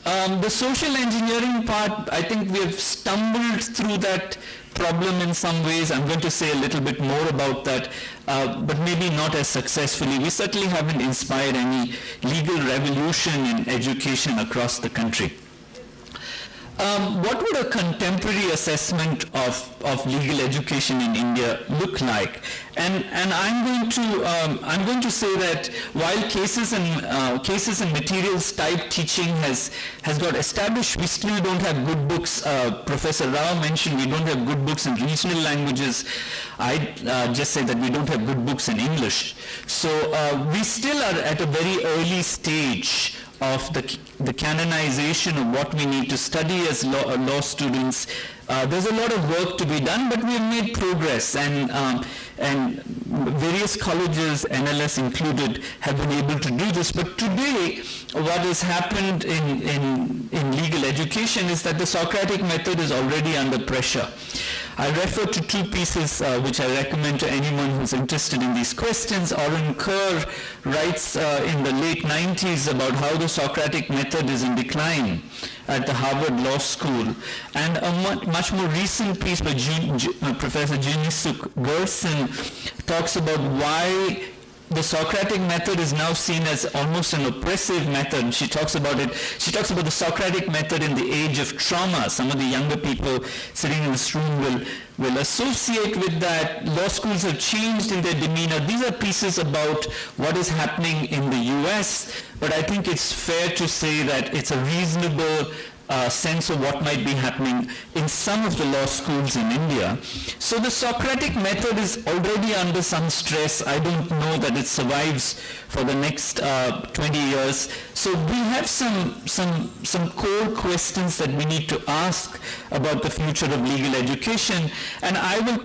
The social engineering part, I think we have stumbled through that problem in some ways. I'm going to say a little bit more about that, but maybe not as successfully. We certainly haven't inspired any legal revolution in education across the country. What would a contemporary assessment of legal education in India look like? And I'm going to say that while cases and materials type teaching has got established, we still don't have good books. Professor Rao mentioned we don't have good books in regional languages. I just say that we don't have good books in English. So we still are at a very early stage of the canonization of what we need to study as law students. There's a lot of work to be done, but we have made progress, and various colleges, NLS included, have been able to do this. But today, what has happened in legal education is that the Socratic method is already under pressure. I refer to two pieces which I recommend to anyone who's interested in these questions. Oren Kerr writes in the late 90s about how the Socratic method is in decline at the Harvard Law School. And a much more recent piece by Professor Jinisuk Gerson talks about why the Socratic method is now seen as almost an oppressive method. She talks about the Socratic method in the age of trauma. Some of the younger people sitting in this room will associate with that. Law schools have changed in their demeanor. These are pieces about what is happening in the US, but I think it's fair to say that it's a reasonable sense of what might be happening in some of the law schools in India. So the Socratic method is already under some stress. I don't know that it survives for the next 20 years. So we have some core questions that we need to ask about the future of legal education, and I will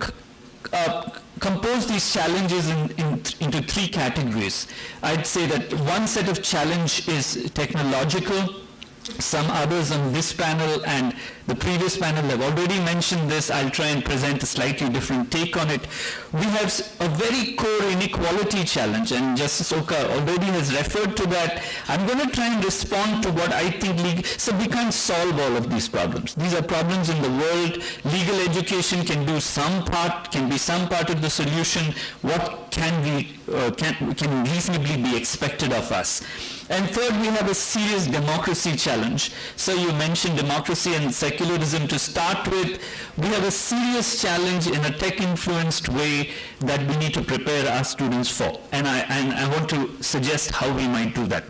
compose these challenges into three categories. I'd say that one set of challenge is technological. Some others on this panel and the previous panel have already mentioned this. I'll try and present a slightly different take on it. We have a very core inequality challenge, and Justice Oka already has referred to that. I'm going to try and respond to what I think so we can't solve all of these problems. These are problems in the world. Legal education can be some part of the solution. What can reasonably be expected of us? And third, we have a serious democracy challenge. So you mentioned democracy and secularism to start with. We have a serious challenge in a tech-influenced way that we need to prepare our students for. And I want to suggest how we might do that.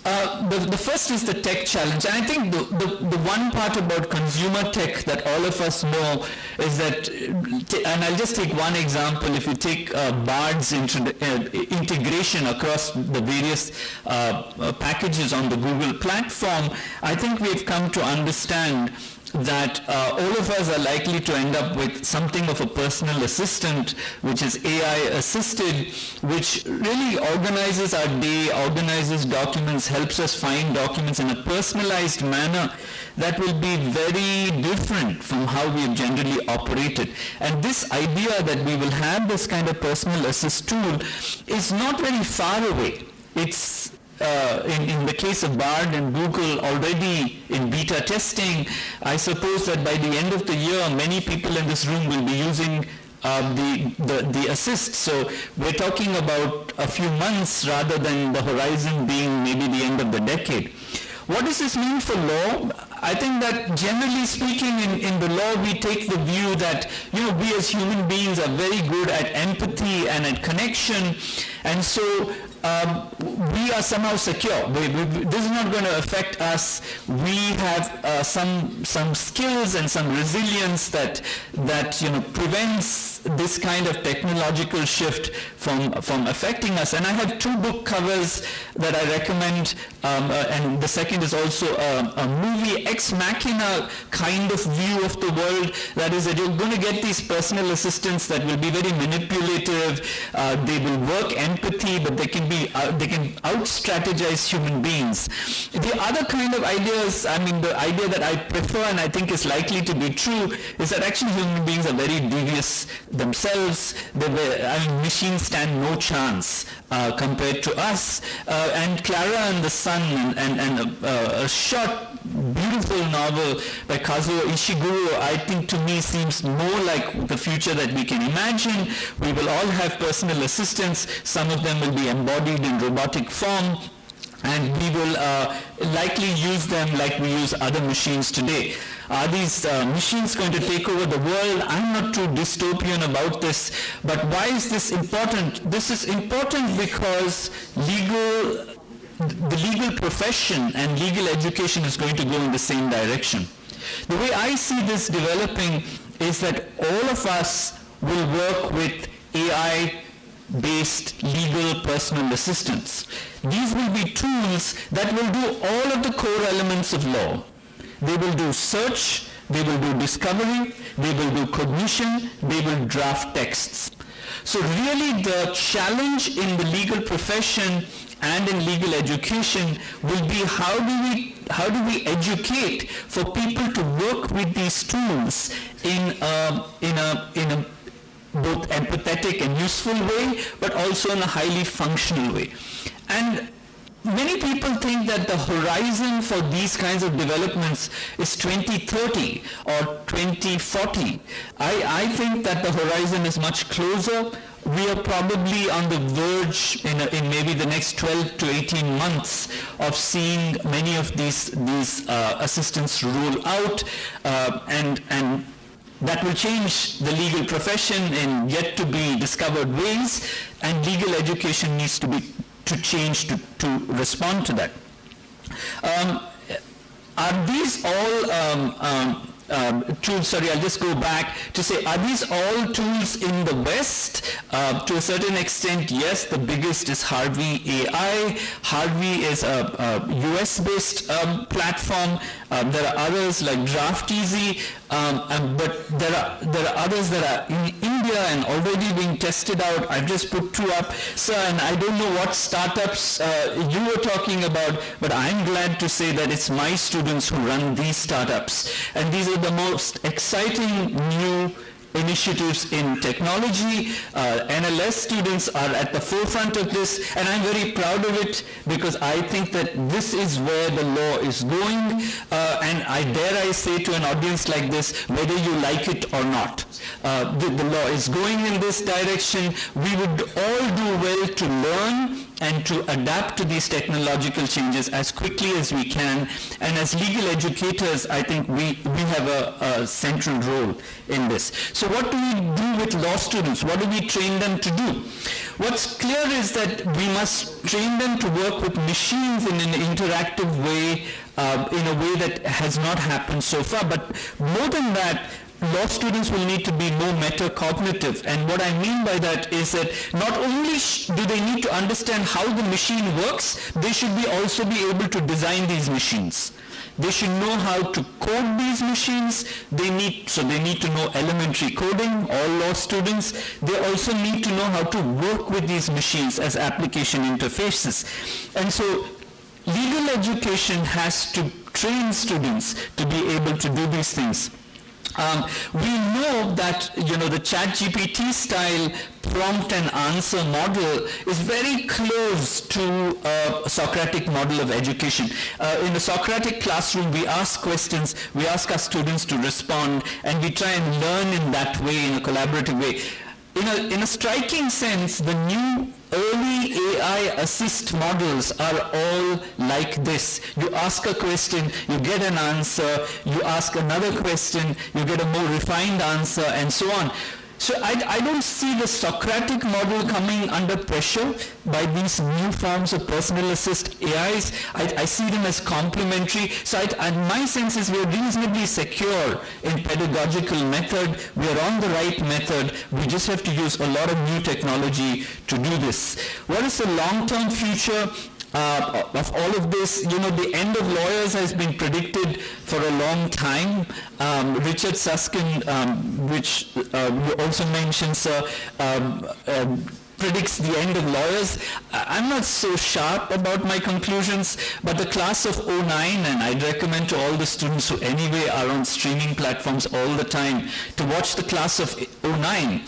The first is the tech challenge. And I think the one part about consumer tech that all of us know is that, and I'll just take one example. If you take BARD's integration across the various packages on the Google platform, I think we've come to understand that all of us are likely to end up with something of a personal assistant, which is AI assisted, which really organizes our day, organizes documents, helps us find documents in a personalized manner that will be very different from how we have generally operated. And this idea that we will have this kind of personal assist tool is not very far away. It's in the case of BARD and Google already in beta testing. I suppose that by the end of the year, many people in this room will be using the assist. So we're talking about a few months rather than the horizon being maybe the end of the decade. What does this mean for law? I think that generally speaking in the law we take the view that we as human beings are very good at empathy and at connection, and so we are somehow secure. This is not going to affect us. We have some skills and some resilience that prevents this kind of technological shift from affecting us. And I have two book covers that I recommend, and the second is also a movie Ex Machina kind of view of the world. That is that you're going to get these personal assistants that will be very manipulative. They will work empathy, but they can out-strategize human beings. The other kind of ideas, the idea that I prefer and I think is likely to be true is that actually human beings are very devious themselves. Machines stand no chance compared to us. And Clara and the Sun and a short, beautiful novel by Kazuo Ishiguro, I think to me seems more like the future that we can imagine. We will all have personal assistants. Some of them will be embodied in robotic form, and we will likely use them like we use other machines today. Are these machines going to take over the world? I'm not too dystopian about this, but why is this important? This is important because the legal profession and legal education is going to go in the same direction. The way I see this developing is that all of us will work with AI-based legal personal assistants. These will be tools that will do all of the core elements of law. They will do search, they will do discovery, they will do cognition, they will draft texts. So really the challenge in the legal profession and in legal education will be how do we educate for people to work with these tools in a both empathetic and useful way, but also in a highly functional way. And many people think that the horizon for these kinds of developments is 2030 or 2040. I think that the horizon is much closer. We are probably on the verge in maybe the next 12 to 18 months of seeing many of these assistants roll out, and that will change the legal profession in yet to be discovered ways, and legal education needs to change to respond to that. Are these all tools, sorry, I'll just go back to say, are these all tools in the West? To a certain extent, yes. The biggest is Harvey AI. Harvey is a US-based platform. There are others like DraftEasy, but there are others that are in India and already being tested out. I've just put two up, sir, and I don't know what startups you were talking about, but I'm glad to say that it's my students who run these startups, and these are the most exciting new initiatives in technology. NLS students are at the forefront of this, and I'm very proud of it because I think that this is where the law is going, and I say to an audience like this, whether you like it or not, the law is going in this direction. We would all do well to learn and to adapt to these technological changes as quickly as we can. And as legal educators, I think we have a central role in this. So what do we do with law students? What do we train them to do? What's clear is that we must train them to work with machines in an interactive way, in a way that has not happened so far. But more than that, law students will need to be more metacognitive. And what I mean by that is that not only do they need to understand how the machine works, they should also be able to design these machines. They should know how to code these machines. They need to know elementary coding, all law students. They also need to know how to work with these machines as application interfaces. And so legal education has to train students to be able to do these things. We know that the ChatGPT style prompt and answer model is very close to a Socratic model of education. In the Socratic classroom, we ask questions, we ask our students to respond, and we try and learn in that way, in a collaborative way. In a striking sense, the new early AI assist models are all like this. You ask a question, you get an answer, you ask another question, you get a more refined answer, and so on. So I don't see the Socratic model coming under pressure by these new forms of personal assist AIs. I see them as complementary. So my sense is we're reasonably secure in pedagogical method. We're on the right method. We just have to use a lot of new technology to do this. What is the long-term future of all of this? The end of lawyers has been predicted for a long time. Richard Susskind, which you also mentioned, sir, predicts the end of lawyers. I'm not so sharp about my conclusions, but the class of 09, and I'd recommend to all the students who anyway are on streaming platforms all the time to watch the class of 09,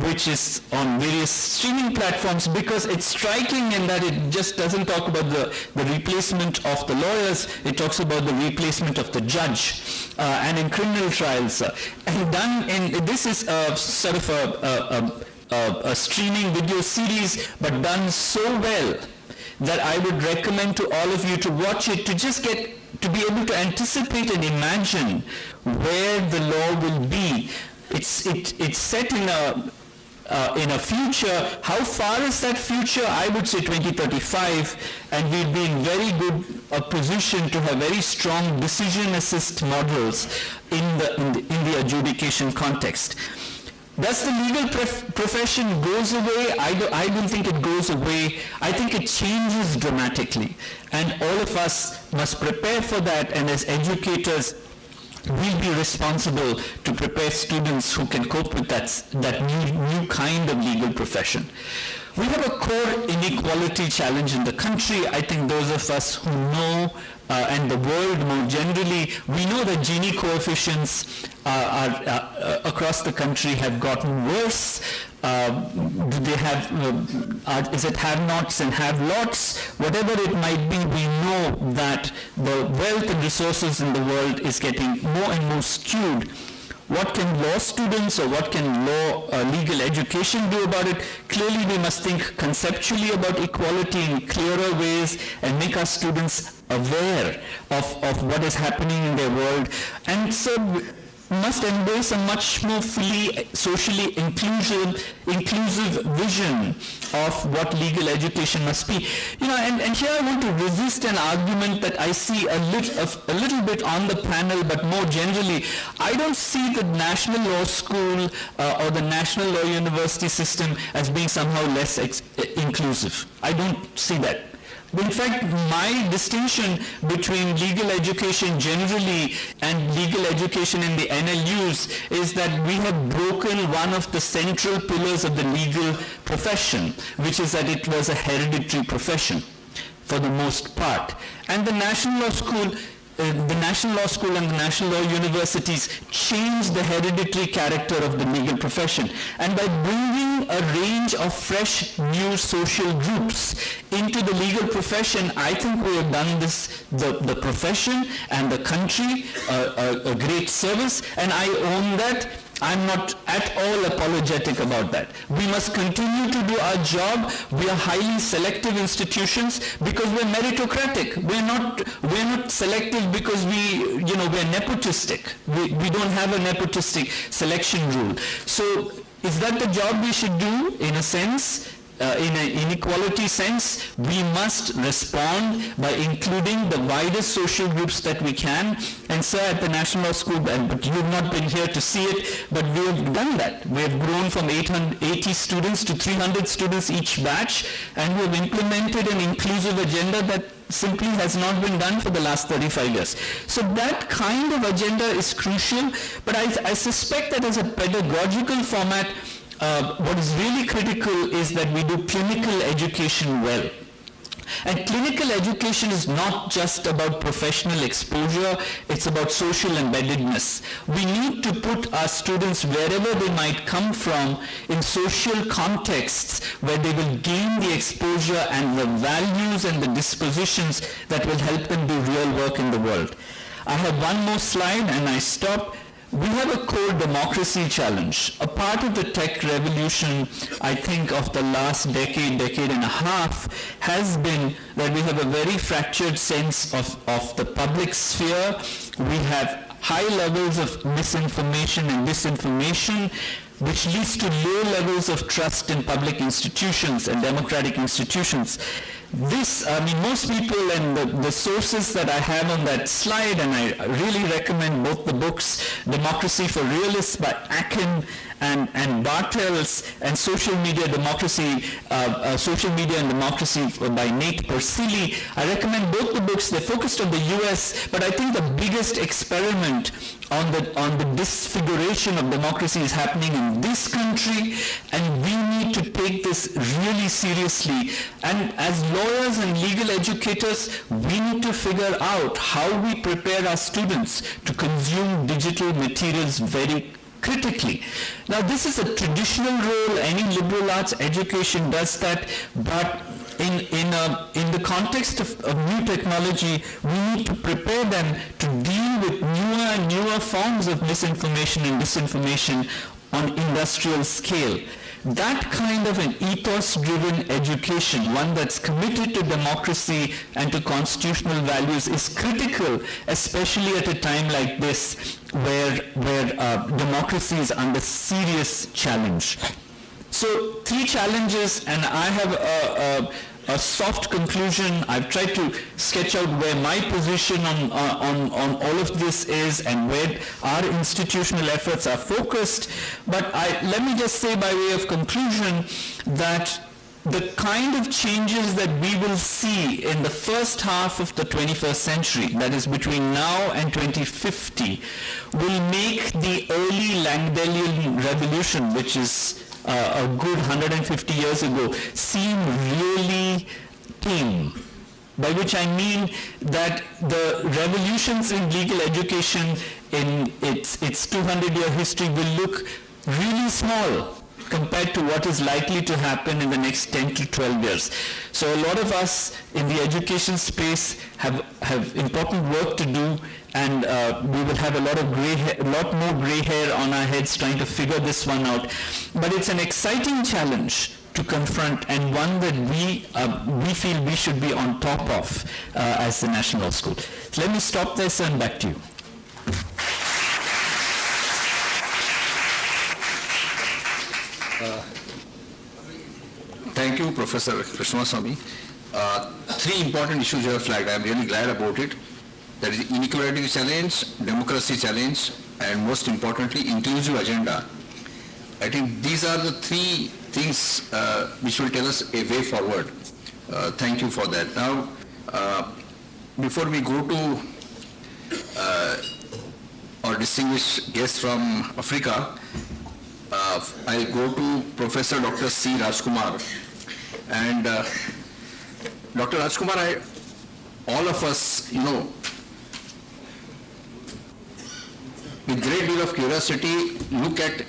which is on various streaming platforms, because it's striking in that it just doesn't talk about the replacement of the lawyers, it talks about the replacement of the judge. And in criminal trials, and done in, this is sort of a streaming video series, but done so well that I would recommend to all of you to watch it, to just get to be able to anticipate and imagine where the law will be. It's set in a future. How far is that future? I would say 2035, and we'll be in very good position to have very strong decision assist models in the adjudication context. Does the legal profession goes away? I don't think it goes away. I think it changes dramatically, and all of us must prepare for that, and as educators we'll be responsible to prepare students who can cope with that new kind of legal profession. We have a core inequality challenge in the country. I think those of us who know and the world more generally, we know that Gini coefficients across the country have gotten worse. Do they have, is it have-nots and have-lots? Whatever it might be, we know that the wealth and resources in the world is getting more and more skewed. What can law students or what can legal education do about it? Clearly we must think conceptually about equality in clearer ways and make our students aware of what is happening in their world, and so must embrace a much more fully socially inclusive vision of what legal education must be. And here I want to resist an argument that I see a little bit on the panel, but more generally, I don't see the National Law School or the National Law University system as being somehow less inclusive. I don't see that. In fact, my distinction between legal education generally and legal education in the NLUs is that we have broken one of the central pillars of the legal profession, which is that it was a hereditary profession for the most part. And the National Law School and the National Law Universities changed the hereditary character of the legal profession. And by bringing a range of fresh new social groups into the legal profession, I think we have done the profession and the country a great service, and I own that. I'm not at all apologetic about that. We must continue to do our job. We are highly selective institutions because we're meritocratic. We're not selective because we're nepotistic. We don't have a nepotistic selection rule. So is that the job we should do in a sense? In an inequality sense, we must respond by including the widest social groups that we can. And sir, at the National Law School, but you have not been here to see it, but we have done that. We have grown from 880 students to 300 students each batch, and we have implemented an inclusive agenda that simply has not been done for the last 35 years. So that kind of agenda is crucial, but I suspect that as a pedagogical format, what is really critical is that we do clinical education well. And clinical education is not just about professional exposure, it's about social embeddedness. We need to put our students wherever they might come from in social contexts where they will gain the exposure and the values and the dispositions that will help them do real work in the world. I have one more slide and I stop. We have a core democracy challenge. A part of the tech revolution, I think, of the last decade and a half has been that we have a very fractured sense of the public sphere. We have high levels of misinformation and disinformation. which leads to low levels of trust in public institutions and democratic institutions. This, I mean, most people and the sources that I have on that slide, and I really recommend both the books, Democracy for Realists by Akin and Bartels, and Social Media Democracy, Social Media and Democracy by Nate Persili. I recommend both the books. They're focused on the US, but I think the biggest experiment on the disfiguration of democracy is happening in this country, and we need to take this really seriously. And as lawyers and legal educators, we need to figure out how we prepare our students to consume digital materials very critically. Now, this is a traditional role. Any liberal arts education does that, but in the context of new technology, we need to prepare them to deal with newer and newer forms of misinformation and disinformation on industrial scale. That kind of an ethos-driven education, one that's committed to democracy and to constitutional values, is critical, especially at a time like this where democracy is under serious challenge. So 3 challenges, and I have a soft conclusion. I've tried to sketch out where my position on all of this is and where our institutional efforts are focused. But let me just say by way of conclusion that the kind of changes that we will see in the first half of the 21st century, that is between now and 2050, will make the early Langdellian revolution, which is a good 150 years ago, seem really tame. By which I mean that the revolutions in legal education in its 200-year history will look really small compared to what is likely to happen in the next 10 to 12 years. So a lot of us in the education space have important work to do, and we will have a lot more gray hair on our heads trying to figure this one out. But it's an exciting challenge to confront, and one that we feel we should be on top of as the National Law School. So let me stop there, sir, and back to you. Thank you, Professor Krishnaswamy. 3 important issues you have flagged. I am really glad about it. That is inequality challenge, democracy challenge, and most importantly, inclusive agenda. I think these are the 3 things which will tell us a way forward. Thank you for that. Now, before we go to our distinguished guest from Africa, I'll go to Professor Dr. C. Rajkumar. And Dr. Rajkumar, all of us, with great deal of curiosity, look at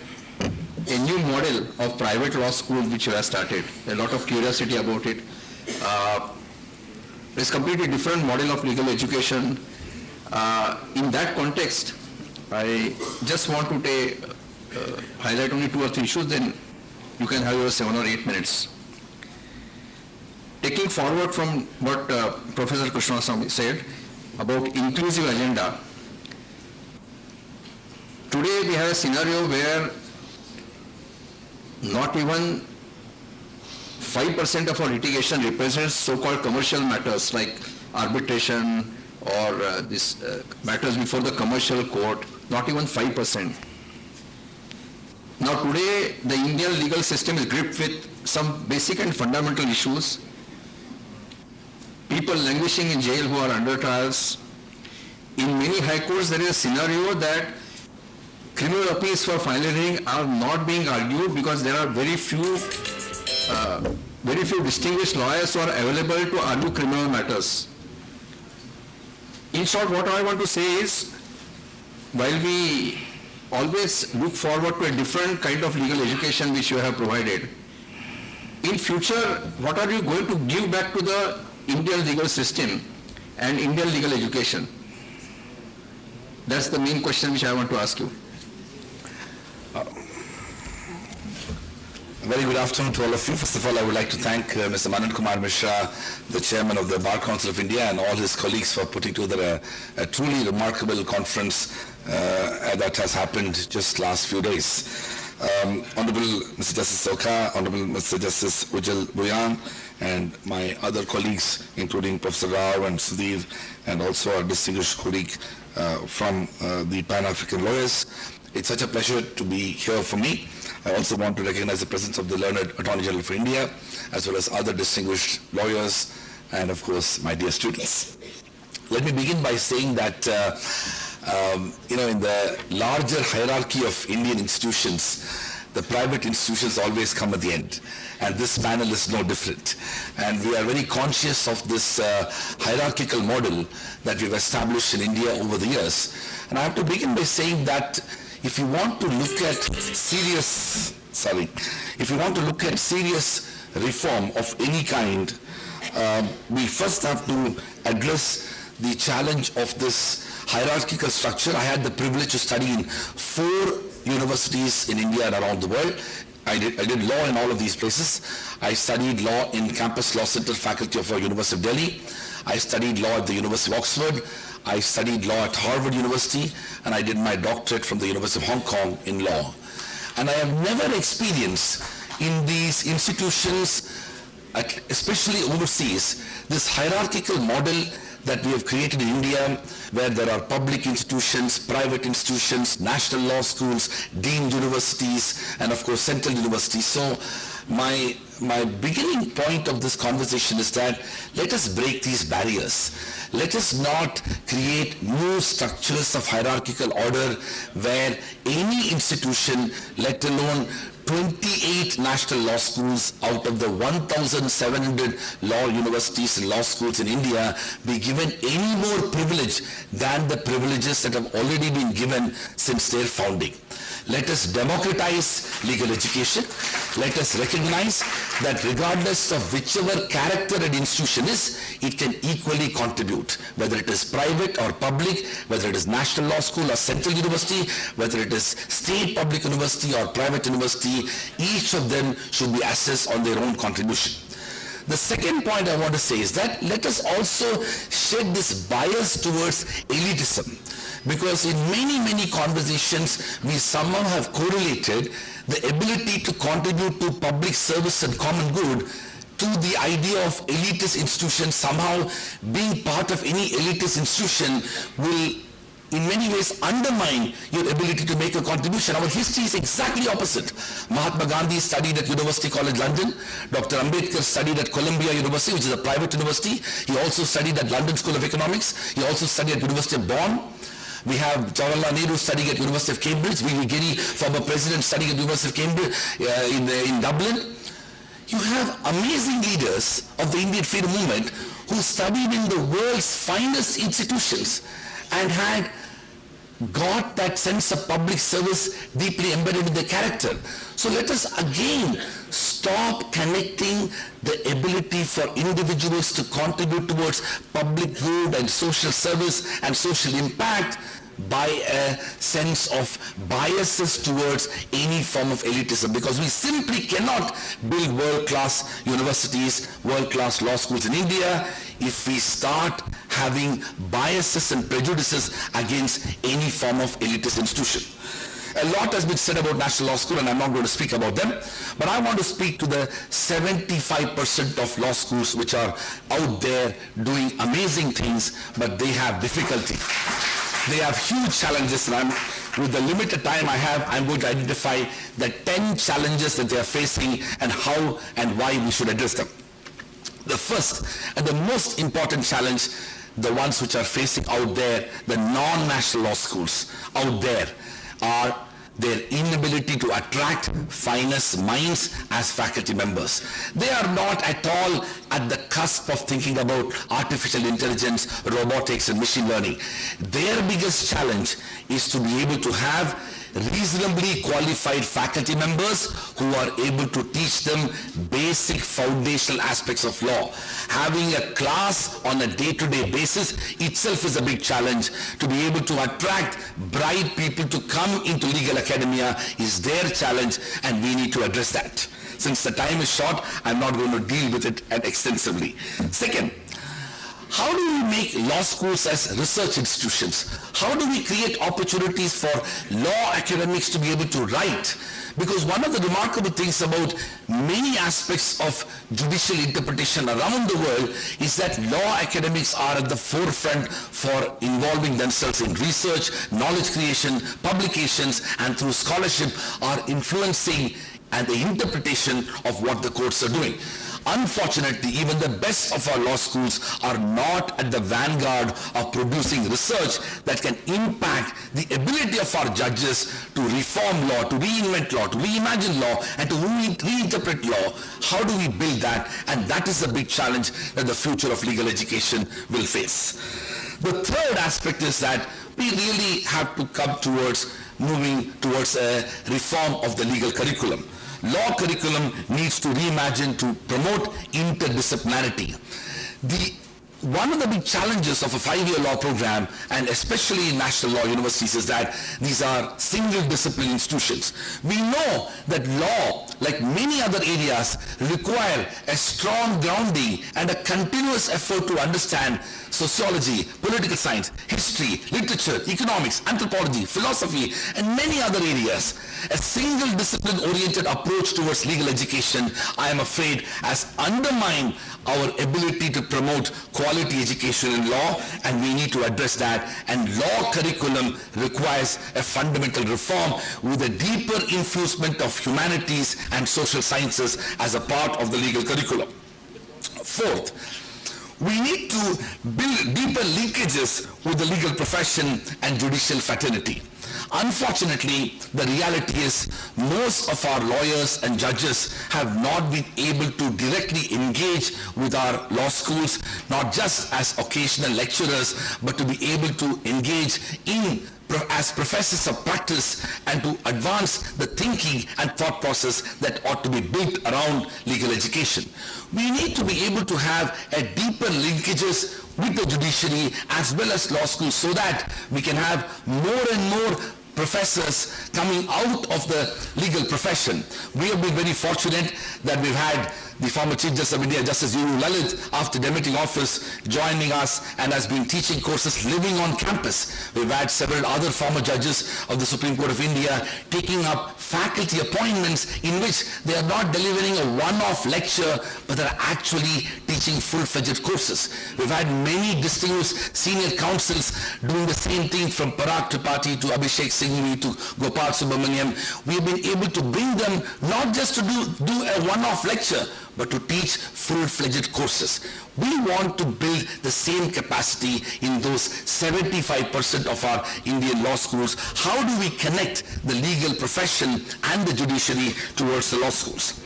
a new model of private law school which you have started. A lot of curiosity about it. It's completely different model of legal education. In that context, I just want to highlight only 2 or 3 issues, then you can have your 7 or 8 minutes. Taking forward from what Professor Krishnaswamy said about inclusive agenda, today we have a scenario where not even 5% of our litigation represents so-called commercial matters like arbitration or this matters before the commercial court, not even 5%. Now today, the Indian legal system is gripped with some basic and fundamental issues. People languishing in jail who are under trials. In many high courts, there is a scenario that criminal appeals for final hearing are not being argued because there are very few distinguished lawyers who are available to argue criminal matters. In short, what I want to say is, while we always look forward to a different kind of legal education which you have provided, in future, what are you going to give back to the Indian legal system and Indian legal education? That's the main question which I want to ask you. Very good afternoon to all of you. First of all, I would like to thank Mr. Manan Kumar Mishra, the chairman of the Bar Council of India, and all his colleagues for putting together a truly remarkable conference that has happened just last few days. Honorable Mr. Justice Sokha, Honorable Mr. Justice Ujjal Bhuyan, and my other colleagues, including Professor Rao and Sudhir, and also our distinguished colleague from the Pan-African lawyers. It's such a pleasure to be here for me. I also want to recognize the presence of the learned Attorney General for India, as well as other distinguished lawyers, and of course, my dear students. Let me begin by saying that, in the larger hierarchy of Indian institutions, the private institutions always come at the end. And this panel is no different. And we are very conscious of this hierarchical model that we've established in India over the years. And I have to begin by saying that if you want to look at serious reform of any kind, we first have to address the challenge of this hierarchical structure. I had the privilege to study in 4 universities in India and around the world. I did law in all of these places. I studied law in Campus Law Center faculty of University of Delhi. I studied law at the University of Oxford. I studied law at Harvard University, and I did my doctorate from the University of Hong Kong in law. And I have never experienced in these institutions, especially overseas, this hierarchical model that we have created in India, where there are public institutions, private institutions, national law schools, deemed universities, and of course central universities. So my beginning point of this conversation is that let us break these barriers. Let us not create new structures of hierarchical order where any institution, let alone 28 national law schools out of the 1,700 law universities and law schools in India be given any more privilege than the privileges that have already been given since their founding. Let us democratize legal education. Let us recognize that regardless of whichever character an institution is, it can equally contribute, whether it is private or public, whether it is national law school or central university, whether it is state public university or private university, each of them should be assessed on their own contribution. The second point I want to say is that let us also shed this bias towards elitism, because in many conversations we somehow have correlated the ability to contribute to public service and common good to the idea of elitist institutions. Somehow being part of any elitist institution will in many ways undermine your ability to make a contribution. Our history is exactly opposite. Mahatma Gandhi studied at University College London. Dr. Ambedkar studied at Columbia University, which is a private university. He also studied at London School of Economics. He also studied at University of Bonn. We have Jawaharlal Nehru studying at University of Cambridge. V.V. Giri, former president, studying at University of Cambridge in Dublin. You have amazing leaders of the Indian freedom movement who studied in the world's finest institutions and had got that sense of public service deeply embedded in their character. So let us again stop connecting the ability for individuals to contribute towards public good and social service and social impact by a sense of biases towards any form of elitism, because we simply cannot build world-class universities, world-class law schools in India if we start having biases and prejudices against any form of elitist institution. A lot has been said about National Law School, and I'm not going to speak about them, but I want to speak to the 75% of law schools which are out there doing amazing things, but they have difficulty. They have huge challenges, and with the limited time I have, I'm going to identify the 10 challenges that they are facing and how and why we should address them. The first and the most important challenge, the ones which are facing out there, the non-national law schools out there, are their inability to attract finest minds as faculty members. They are not at all at the cusp of thinking about artificial intelligence, robotics, and machine learning. Their biggest challenge is to be able to have reasonably qualified faculty members who are able to teach them basic foundational aspects of law. Having a class on a day-to-day basis itself is a big challenge. To be able to attract bright people to come into legal academia is their challenge, and we need to address that. Since the time is short, I'm not going to deal with it extensively. Second, how do we make law schools as research institutions? How do we create opportunities for law academics to be able to write? Because one of the remarkable things about many aspects of judicial interpretation around the world is that law academics are at the forefront for involving themselves in research, knowledge creation, publications, and through scholarship are influencing and the interpretation of what the courts are doing. Unfortunately, even the best of our law schools are not at the vanguard of producing research that can impact the ability of our judges to reform law, to reinvent law, to reimagine law, and to reinterpret law. How do we build that? And that is the big challenge that the future of legal education will face. The third aspect is that we really have to come towards moving towards a reform of the legal curriculum. Law curriculum needs to reimagine to promote interdisciplinarity. One of the big challenges of a 5-year law program, and especially in national law universities, is that these are single discipline institutions. We know that law, like many other areas, require a strong grounding and a continuous effort to understand sociology, political science, history, literature, economics, anthropology, philosophy, and many other areas. A single discipline-oriented approach towards legal education, I am afraid, has undermined our ability to promote quality education in law, and we need to address that. And law curriculum requires a fundamental reform with a deeper infusement of humanities and social sciences as a part of the legal curriculum. Fourth, we need to build deeper linkages with the legal profession and judicial fraternity. Unfortunately, the reality is most of our lawyers and judges have not been able to directly engage with our law schools, not just as occasional lecturers, but to be able to engage as professors of practice and to advance the thinking and thought process that ought to be built around legal education. We need to be able to have a deeper linkages with the judiciary as well as law schools so that we can have more and more professors coming out of the legal profession. We have been very fortunate that we've had the former Chief Justice of India, Justice IIULER, after demitting office, joining us and has been teaching courses living on campus. We've had several other former judges of the Supreme Court of India taking up faculty appointments in which they are not delivering a one-off lecture, but they're actually teaching full-fledged courses. We've had many distinguished senior counsels doing the same thing, from Parag Tripathi to Abhishek Singhvi to Gopal Subramaniam. We've been able to bring them not just to do a one-off lecture, but to teach full-fledged courses. We want to build the same capacity in those 75% of our Indian law schools. How do we connect the legal profession and the judiciary towards the law schools?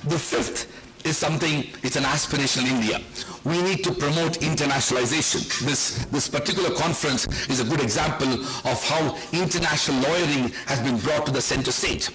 The fifth is something, it's an aspirational India. We need to promote internationalization. This particular conference is a good example of how international lawyering has been brought to the center stage.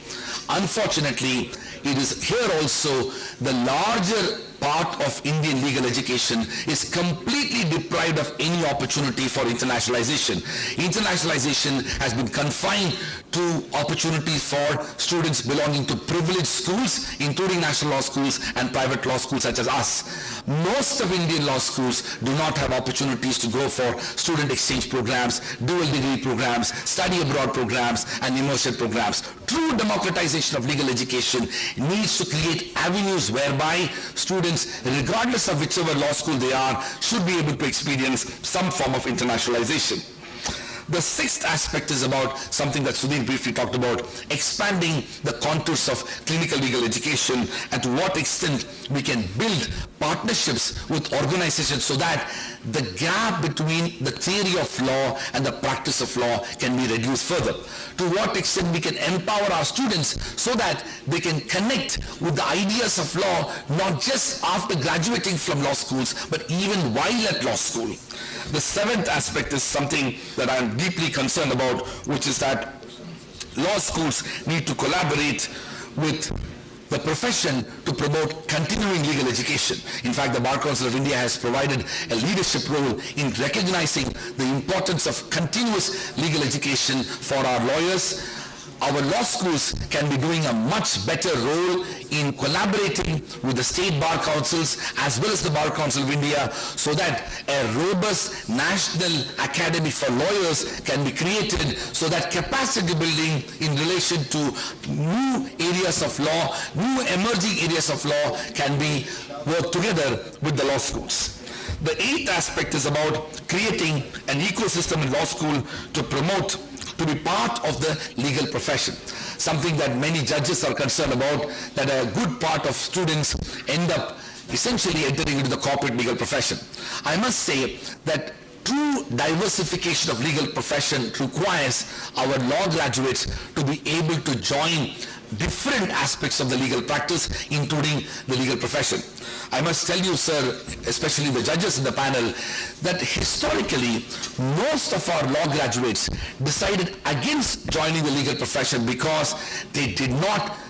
Unfortunately, it is here also the larger part of Indian legal education is completely deprived of any opportunity for internationalization. Internationalization has been confined to opportunities for students belonging to privileged schools, including national law schools and private law schools such as us. Most of Indian law schools do not have opportunities to go for student exchange programs, dual degree programs, study abroad programs, and immersion programs. True democratization of legal education needs to create avenues whereby students, regardless of whichever law school they are, should be able to experience some form of internationalization. The sixth aspect is about something that Sudhir briefly talked about, expanding the contours of clinical legal education and to what extent we can build partnerships with organizations so that the gap between the theory of law and the practice of law can be reduced further. To what extent we can empower our students so that they can connect with the ideas of law not just after graduating from law schools, but even while at law school. The seventh aspect is something that I am deeply concerned about, which is that law schools need to collaborate with the profession to promote continuing legal education. In fact, the Bar Council of India has provided a leadership role in recognizing the importance of continuous legal education for our lawyers. our law schools can be doing a much better role in collaborating with the state bar councils as well as the Bar Council of India, so that a robust national academy for lawyers can be created, so that capacity building in relation to new areas of law, new emerging areas of law can be worked together with the law schools. The eighth aspect is about creating an ecosystem in law school to promote, to be part of the legal profession. Something that many judges are concerned about, that a good part of students end up essentially entering into the corporate legal profession. I must say that true diversification of legal profession requires our law graduates to be able to join different aspects of the legal practice, including the legal profession. I must tell you, sir, especially the judges in the panel, that historically, most of our law graduates decided against joining the legal profession because they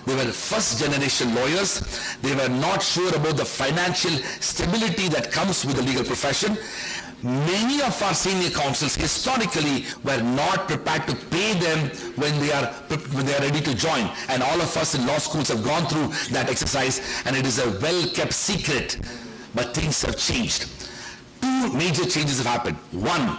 were first generation lawyers, they were not sure about the financial stability that comes with the legal profession. Many of our senior counsels historically were not prepared to pay them when they are ready to join, and all of us in law schools have gone through that exercise, and it is a well-kept secret. But things have changed. Two major changes have happened. One,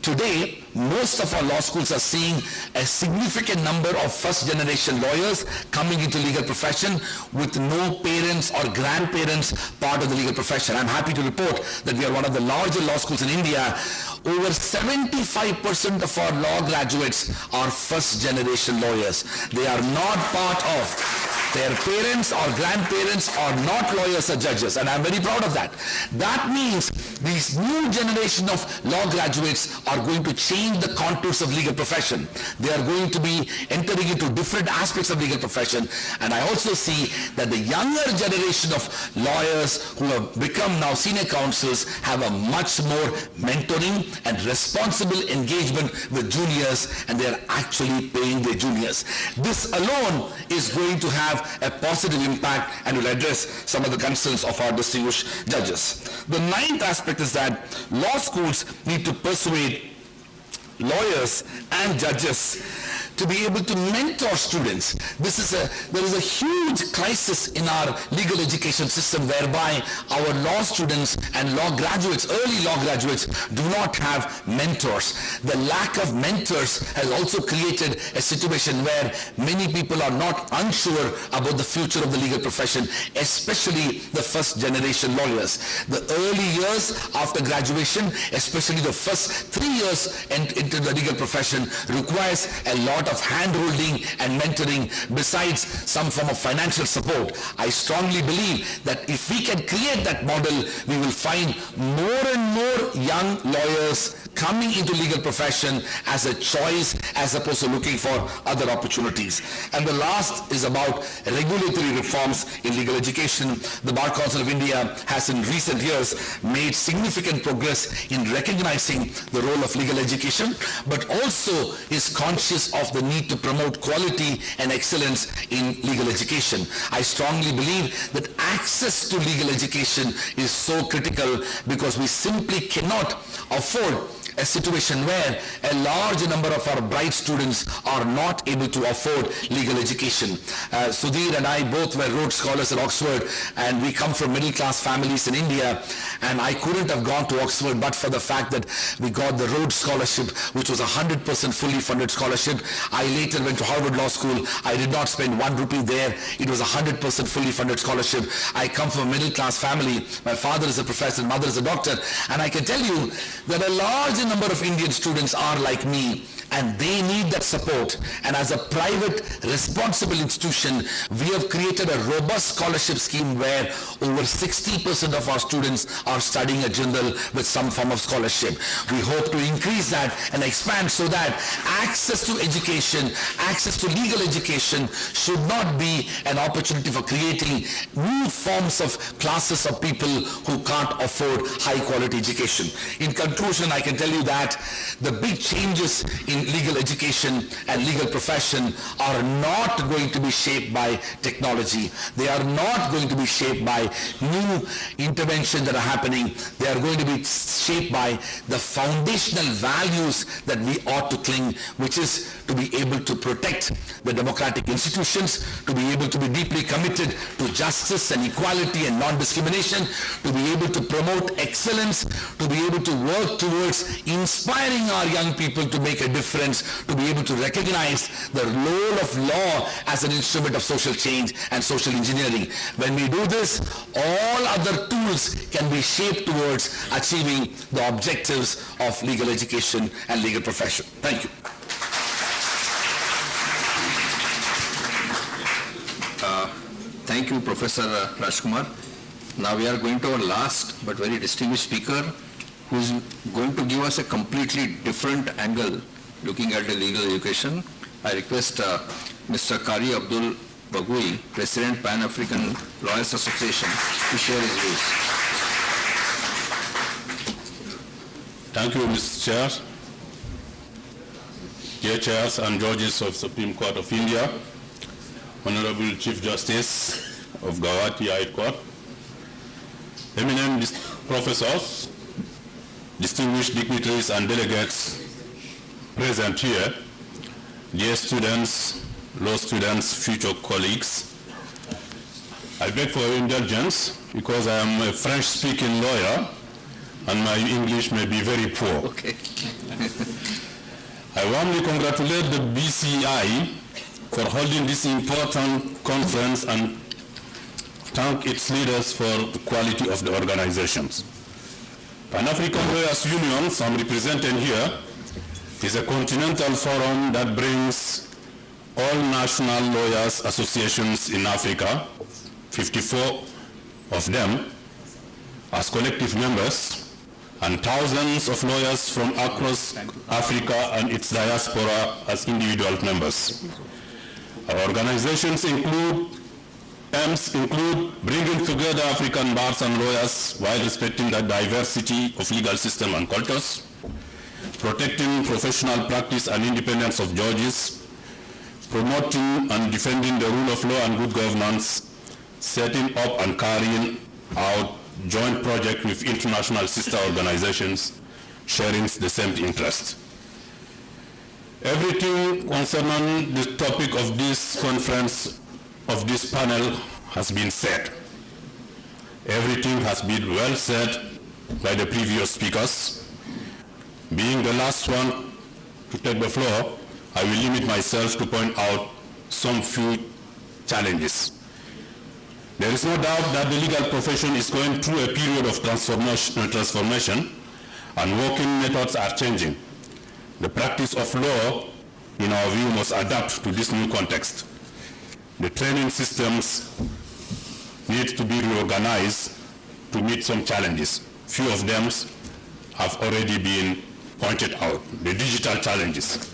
today, most of our law schools are seeing a significant number of first-generation lawyers coming into legal profession with no parents or grandparents part of the legal profession. I'm happy to report that we are one of the larger law schools in India. Over 75% of our law graduates are first-generation lawyers. They are not part of their parents or grandparents are not lawyers or judges, and I'm very proud of that. That means these new generation of law graduates are going to change the contours of legal profession. They are going to be entering into different aspects of legal profession, and I also see that the younger generation of lawyers who have become now senior counsels have a much more mentoring and responsible engagement with juniors, and they are actually paying their juniors. This alone is going to have a positive impact and will address some of the concerns of our distinguished judges. The ninth aspect is that law schools need to persuade lawyers and judges to be able to mentor students. There is a huge crisis in our legal education system whereby our law students and law graduates, early law graduates, do not have mentors. The lack of mentors has also created a situation where many people are not unsure about the future of the legal profession, especially the first generation lawyers. The early years after graduation, especially the first 3 years into the legal profession, requires a lot of hand-holding and mentoring besides some form of financial support. I strongly believe that if we can create that model, we will find more and more young lawyers coming into legal profession as a choice as opposed to looking for other opportunities. And the last is about regulatory reforms in legal education. The Bar Council of India has in recent years made significant progress in recognizing the role of legal education, but also is conscious of the need to promote quality and excellence in legal education. I strongly believe that access to legal education is so critical because we simply cannot afford a situation where a large number of our bright students are not able to afford legal education. Sudhir and I both were Rhodes Scholars at Oxford, and we come from middle-class families in India, and I couldn't have gone to Oxford but for the fact that we got the Rhodes Scholarship, which was 100% fully funded scholarship. I later went to Harvard Law School. I did not spend 1 rupee there. It was 100% fully funded scholarship. I come from a middle-class family. My father is a professor, mother is a doctor, and I can tell you that a large number of Indian students are like me, and they need that support. And as a private responsible institution, we have created a robust scholarship scheme where over 60% of our students are studying at Jindal with some form of scholarship. We hope to increase that and expand so that access to education, access to legal education should not be an opportunity for creating new forms of classes of people who can't afford high quality education. In conclusion, I can tell you that the big changes in legal education and legal profession are not going to be shaped by technology. They are not going to be shaped by new interventions that are happening. They are going to be shaped by the foundational values that we ought to cling, which is to be be able to protect the democratic institutions, to be able to be deeply committed to justice and equality and non-discrimination, to be able to promote excellence, to be able to work towards inspiring our young people to make a difference, to be able to recognize the role of law as an instrument of social change and social engineering. When we do this, all other tools can be shaped towards achieving the objectives of legal education and legal profession. Thank you. Thank you, Professor Rajkumar. Now we are going to our last but very distinguished speaker, who is going to give us a completely different angle looking at the legal education. I request Mr. Kari Abdoul Bagui, President Pan-African Lawyers Association, to share his views. Thank you, Mr. Chair. Dear chairs and judges of Supreme Court of India, Honorable Chief Justice of Gauhati High Court, eminent professors, distinguished dignitaries and delegates present here, dear students, law students, future colleagues, I beg for your indulgence because I am a French-speaking lawyer and my English may be very poor. Okay. I warmly congratulate the BCI for holding this important conference and thank its leaders for the quality of the organizations. Pan-African Lawyers Union, some represented here, is a continental forum that brings all national lawyers associations in Africa, 54 of them, as collective members, and thousands of lawyers from across Africa and its diaspora as individual members. Our organizations aims include bringing together African bars and lawyers while respecting the diversity of legal system and cultures, protecting professional practice and independence of judges, promoting and defending the rule of law and good governance, setting up and carrying out joint projects with international sister organizations sharing the same interest. Everything concerning the topic of this conference, of this panel, has been said. Everything has been well said by the previous speakers. Being the last one to take the floor, I will limit myself to point out some few challenges. There is no doubt that the legal profession is going through a period of transformation and working methods are changing. The practice of law, in our view, must adapt to this new context. The training systems need to be reorganized to meet some challenges. Few of them have already been pointed out, the digital challenges.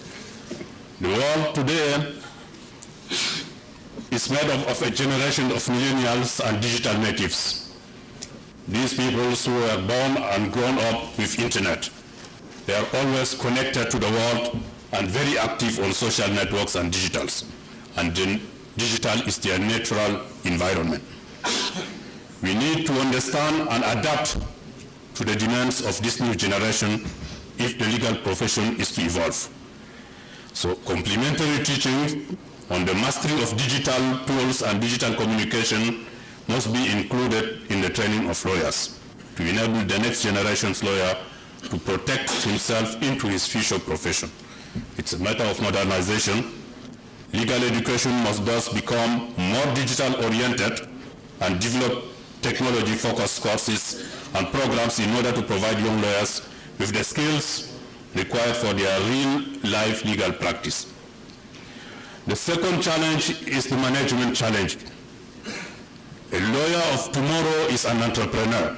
The world today is made up of a generation of millennials and digital natives. These people who were born and grown up with internet. They are always connected to the world and very active on social networks and digitals. And digital is their natural environment. We need to understand and adapt to the demands of this new generation if the legal profession is to evolve. So complementary teaching on the mastery of digital tools and digital communication must be included in the training of lawyers to enable the next generation's lawyer to protect himself into his future profession. It's a matter of modernization. Legal education must thus become more digital-oriented and develop technology-focused courses and programs in order to provide young lawyers with the skills required for their real-life legal practice. The second challenge is the management challenge. A lawyer of tomorrow is an entrepreneur.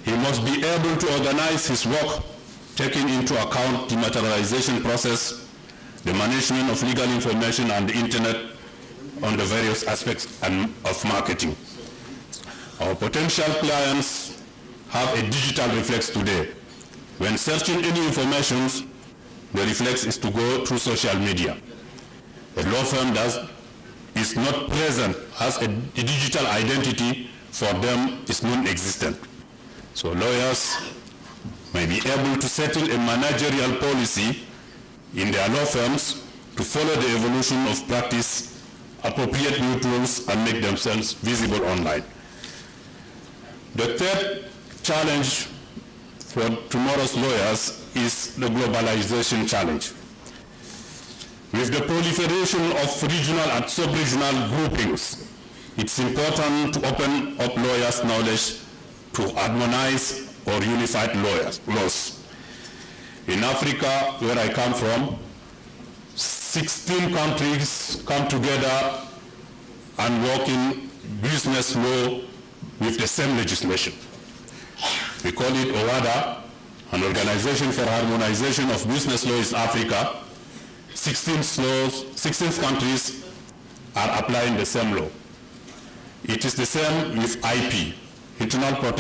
He must be able to organize his work, taking into account the materialization process, the management of legal information and the internet on the various aspects of marketing. Our potential clients have a digital reflex today. When searching any information, the reflex is to go through social media. A law firm is not present, has a digital identity, for them is non-existent. So lawyers may be able to settle a managerial policy in their law firms to follow the evolution of practice, appropriate new tools, and make themselves visible online. The third challenge for tomorrow's lawyers is the globalization challenge. With the proliferation of regional and sub-regional groupings, it's important to open up lawyers' knowledge to harmonize or unified laws. In Africa, where I come from, 16 countries come together and work in business law with the same legislation. We call it OWADA, an Organization for Harmonization of Business Law in Africa. 16 countries are applying the same law. It is the same with IP, intellectual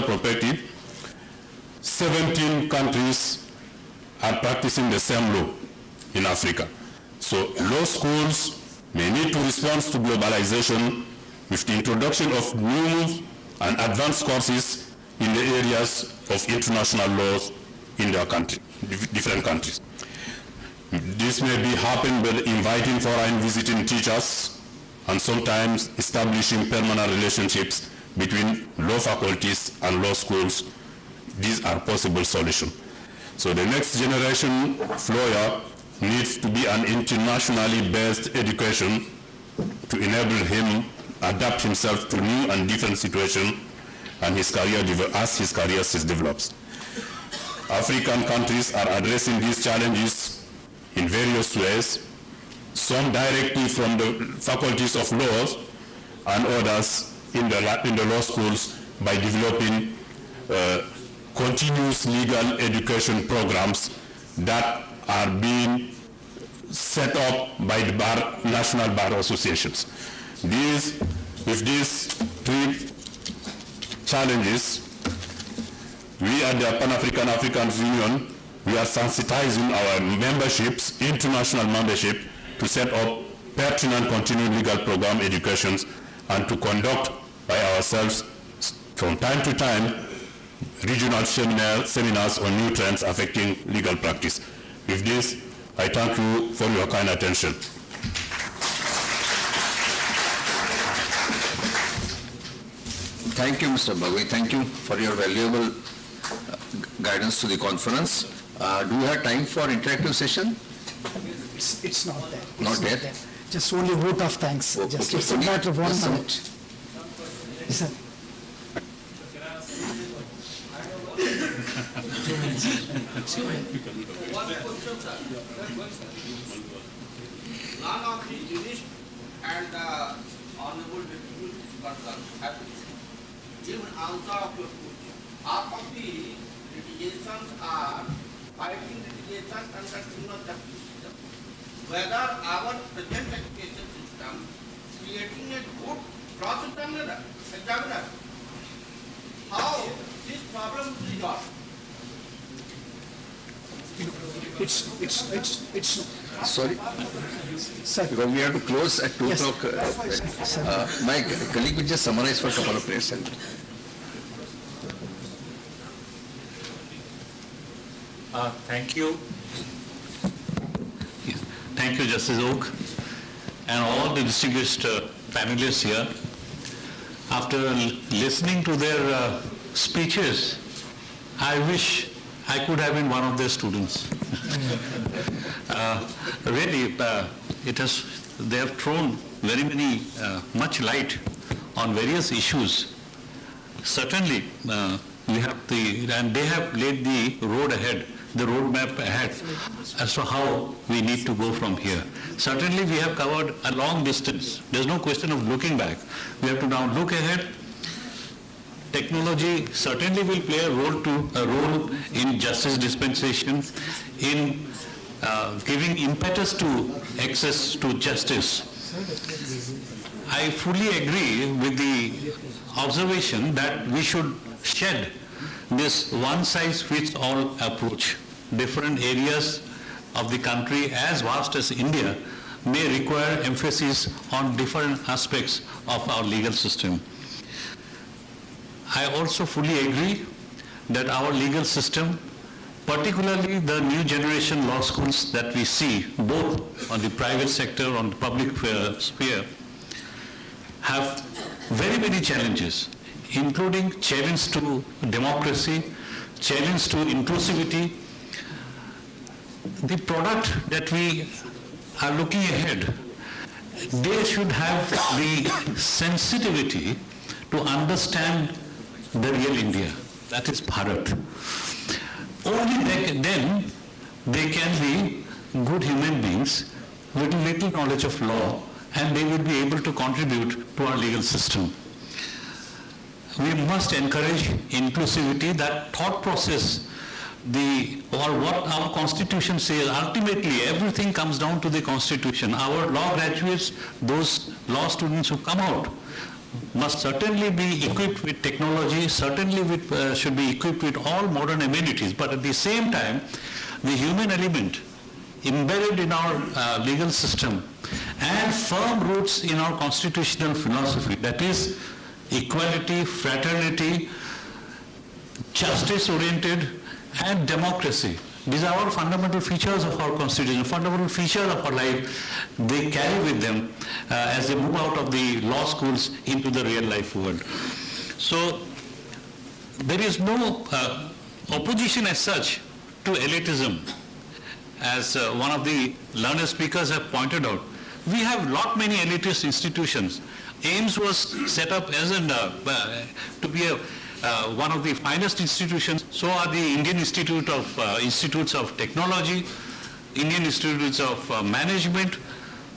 property. 17 countries are practicing the same law in Africa. So law schools may need to respond to globalization with the introduction of new and advanced courses in the areas of international laws in their country, different countries. This may be happening by inviting foreign visiting teachers and sometimes establishing permanent relationships between law faculties and law schools. These are possible solutions. So the next generation lawyer needs to be an internationally based education to enable him adapt himself to new and different situations and his career as his career develops. African countries are addressing these challenges in various ways, some directly from the faculties of laws and others in the law schools by developing continuous legal education programs that are being set up by the national bar associations. With these three challenges, we at the Pan-African Africans Union, we are sensitizing our memberships, international membership, to set up pertinent continuing legal program educations and to conduct by ourselves from time to time regional seminars on new trends affecting legal practice. With this, I thank you for your kind attention. Thank you, Mr. Bagui. Thank you for your valuable guidance to the conference. Do you have time for interactive session? It's not there. Not there? Just only vote of thanks. Just it's a matter of 1 minute. Yes, sir. None of the jurists and the honorable deputy persons have given answer of your question. Half of the litigations are fighting litigation under criminal justice system. Whether our present education system creating a good cross-examiner, how this problem is resolved? It's Sorry? Because we have to close at 2 o'clock. My colleague will just summarize for a couple of minutes. Thank you. Thank you, Justice Oak, and all the distinguished panelists here. After listening to their speeches, I wish I could have been one of their students. Really, they have thrown very much light on various issues. Certainly, we have and they have laid the roadmap ahead as to how we need to go from here. Certainly, we have covered a long distance. There's no question of looking back. We have to now look ahead. Technology certainly will play a role in justice dispensation, in giving impetus to access to justice. I fully agree with the observation that we should shed this one-size-fits-all approach. Different areas of the country, as vast as India, may require emphasis on different aspects of our legal system. I also fully agree that our legal system particularly the new generation law schools that we see, both on the private sector, on the public sphere, have very many challenges, including challenge to democracy, challenge to inclusivity. The product that we are looking ahead, they should have the sensitivity to understand the real India, that is Bharat. Only then they can be good human beings with little knowledge of law, and they will be able to contribute to our legal system. We must encourage inclusivity, that thought process, what our Constitution says. Ultimately, everything comes down to the Constitution. Our law graduates, those law students who come out, must certainly be equipped with technology, certainly should be equipped with all modern amenities, but at the same time, the human element embedded in our legal system and firm roots in our constitutional philosophy, that is equality, fraternity, justice-oriented, and democracy. These are all fundamental features of our constitution, fundamental features of our life. They carry with them as they move out of the law schools into the real life world. So there is no opposition as such to elitism. As one of the learned speakers have pointed out, we have many elitist institutions. AIIMS was set up as to be one of the finest institutions. So are the Indian Institutes of Technology, Indian Institutes of Management.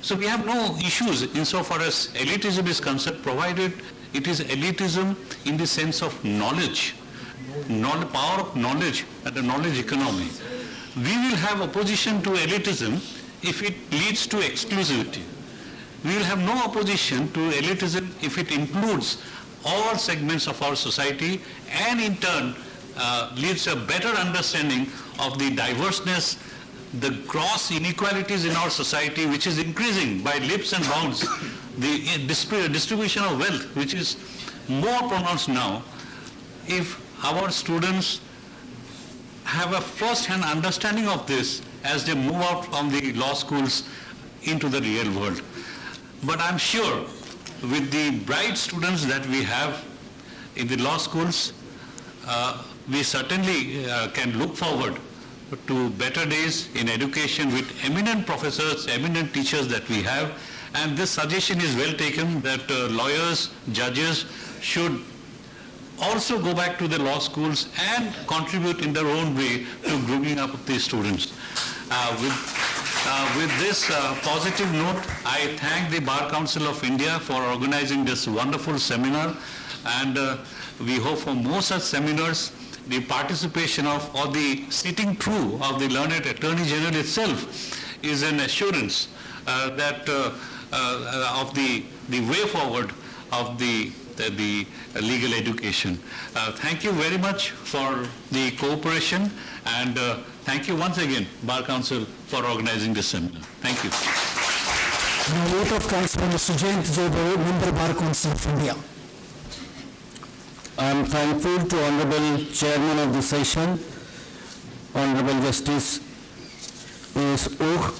So we have no issues insofar as elitism is concerned, provided it is elitism in the sense of knowledge, power of knowledge and the knowledge economy. We will have opposition to elitism if it leads to exclusivity. We will have no opposition to elitism if it includes all segments of our society and in turn leads to a better understanding of the diverseness, the gross inequalities in our society, which is increasing by leaps and bounds, the distribution of wealth, which is more pronounced now. If our students have a first-hand understanding of this as they move out from the law schools into the real world. But I'm sure with the bright students that we have in the law schools, we certainly can look forward to better days in education with eminent professors, eminent teachers that we have. And this suggestion is well taken that lawyers, judges should also go back to the law schools and contribute in their own way to grooming up the students. With this positive note, I thank the Bar Council of India for organizing this wonderful seminar, and we hope for more such seminars. The participation of, or the sitting through of the learned Attorney General itself is an assurance that of the way forward of the legal education. Thank you very much for the cooperation, and thank you once again, Bar Council, for organizing this seminar. Thank you. Now, vote of thanks for Mr. Jayant J. Bagui, Member Bar Council of India. I am thankful to Honorable Chairman of the session, Honorable Justice A.S. Oak,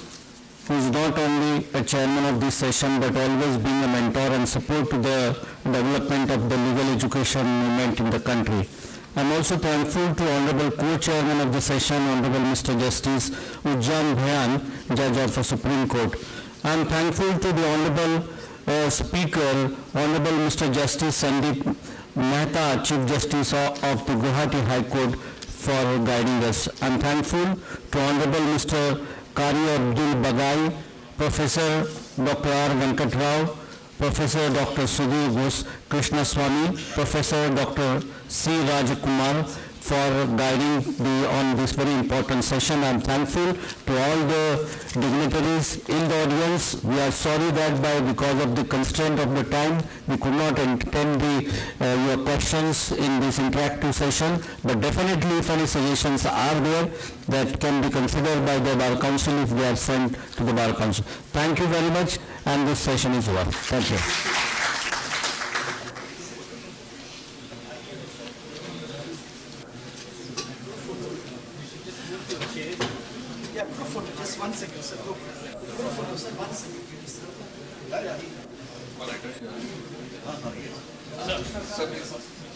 who is not only a chairman of this session but always being a mentor and support to the development of the legal education movement in the country. I am also thankful to Honorable Co-Chairman of the session, Honorable Mr. Justice Ujjal, Bhuyan, Judge of the Supreme Court. I am thankful to the Honorable Speaker, Honorable Mr. Justice Sandeep, Mehta, Chief Justice of the Gauhati High Court, for guiding us. I am thankful to Honorable Mr. Kari, Abdoul, Bagui, Professor Dr. R. Venkata, Professor Dr. Sudhir, Krishnaswamy, Professor Dr. C. Kumar, for guiding on this very important session. I am thankful to all the dignitaries in the audience. We are sorry that because of the constraint of the time, we could not entertain your questions in this interactive session, but definitely if any suggestions are there that can be considered by the Bar Council if they are sent to the Bar Council. Thank you very much, and this session is over. Thank you. second, sir. Go photo, sir. 1 second, please. Sir, please.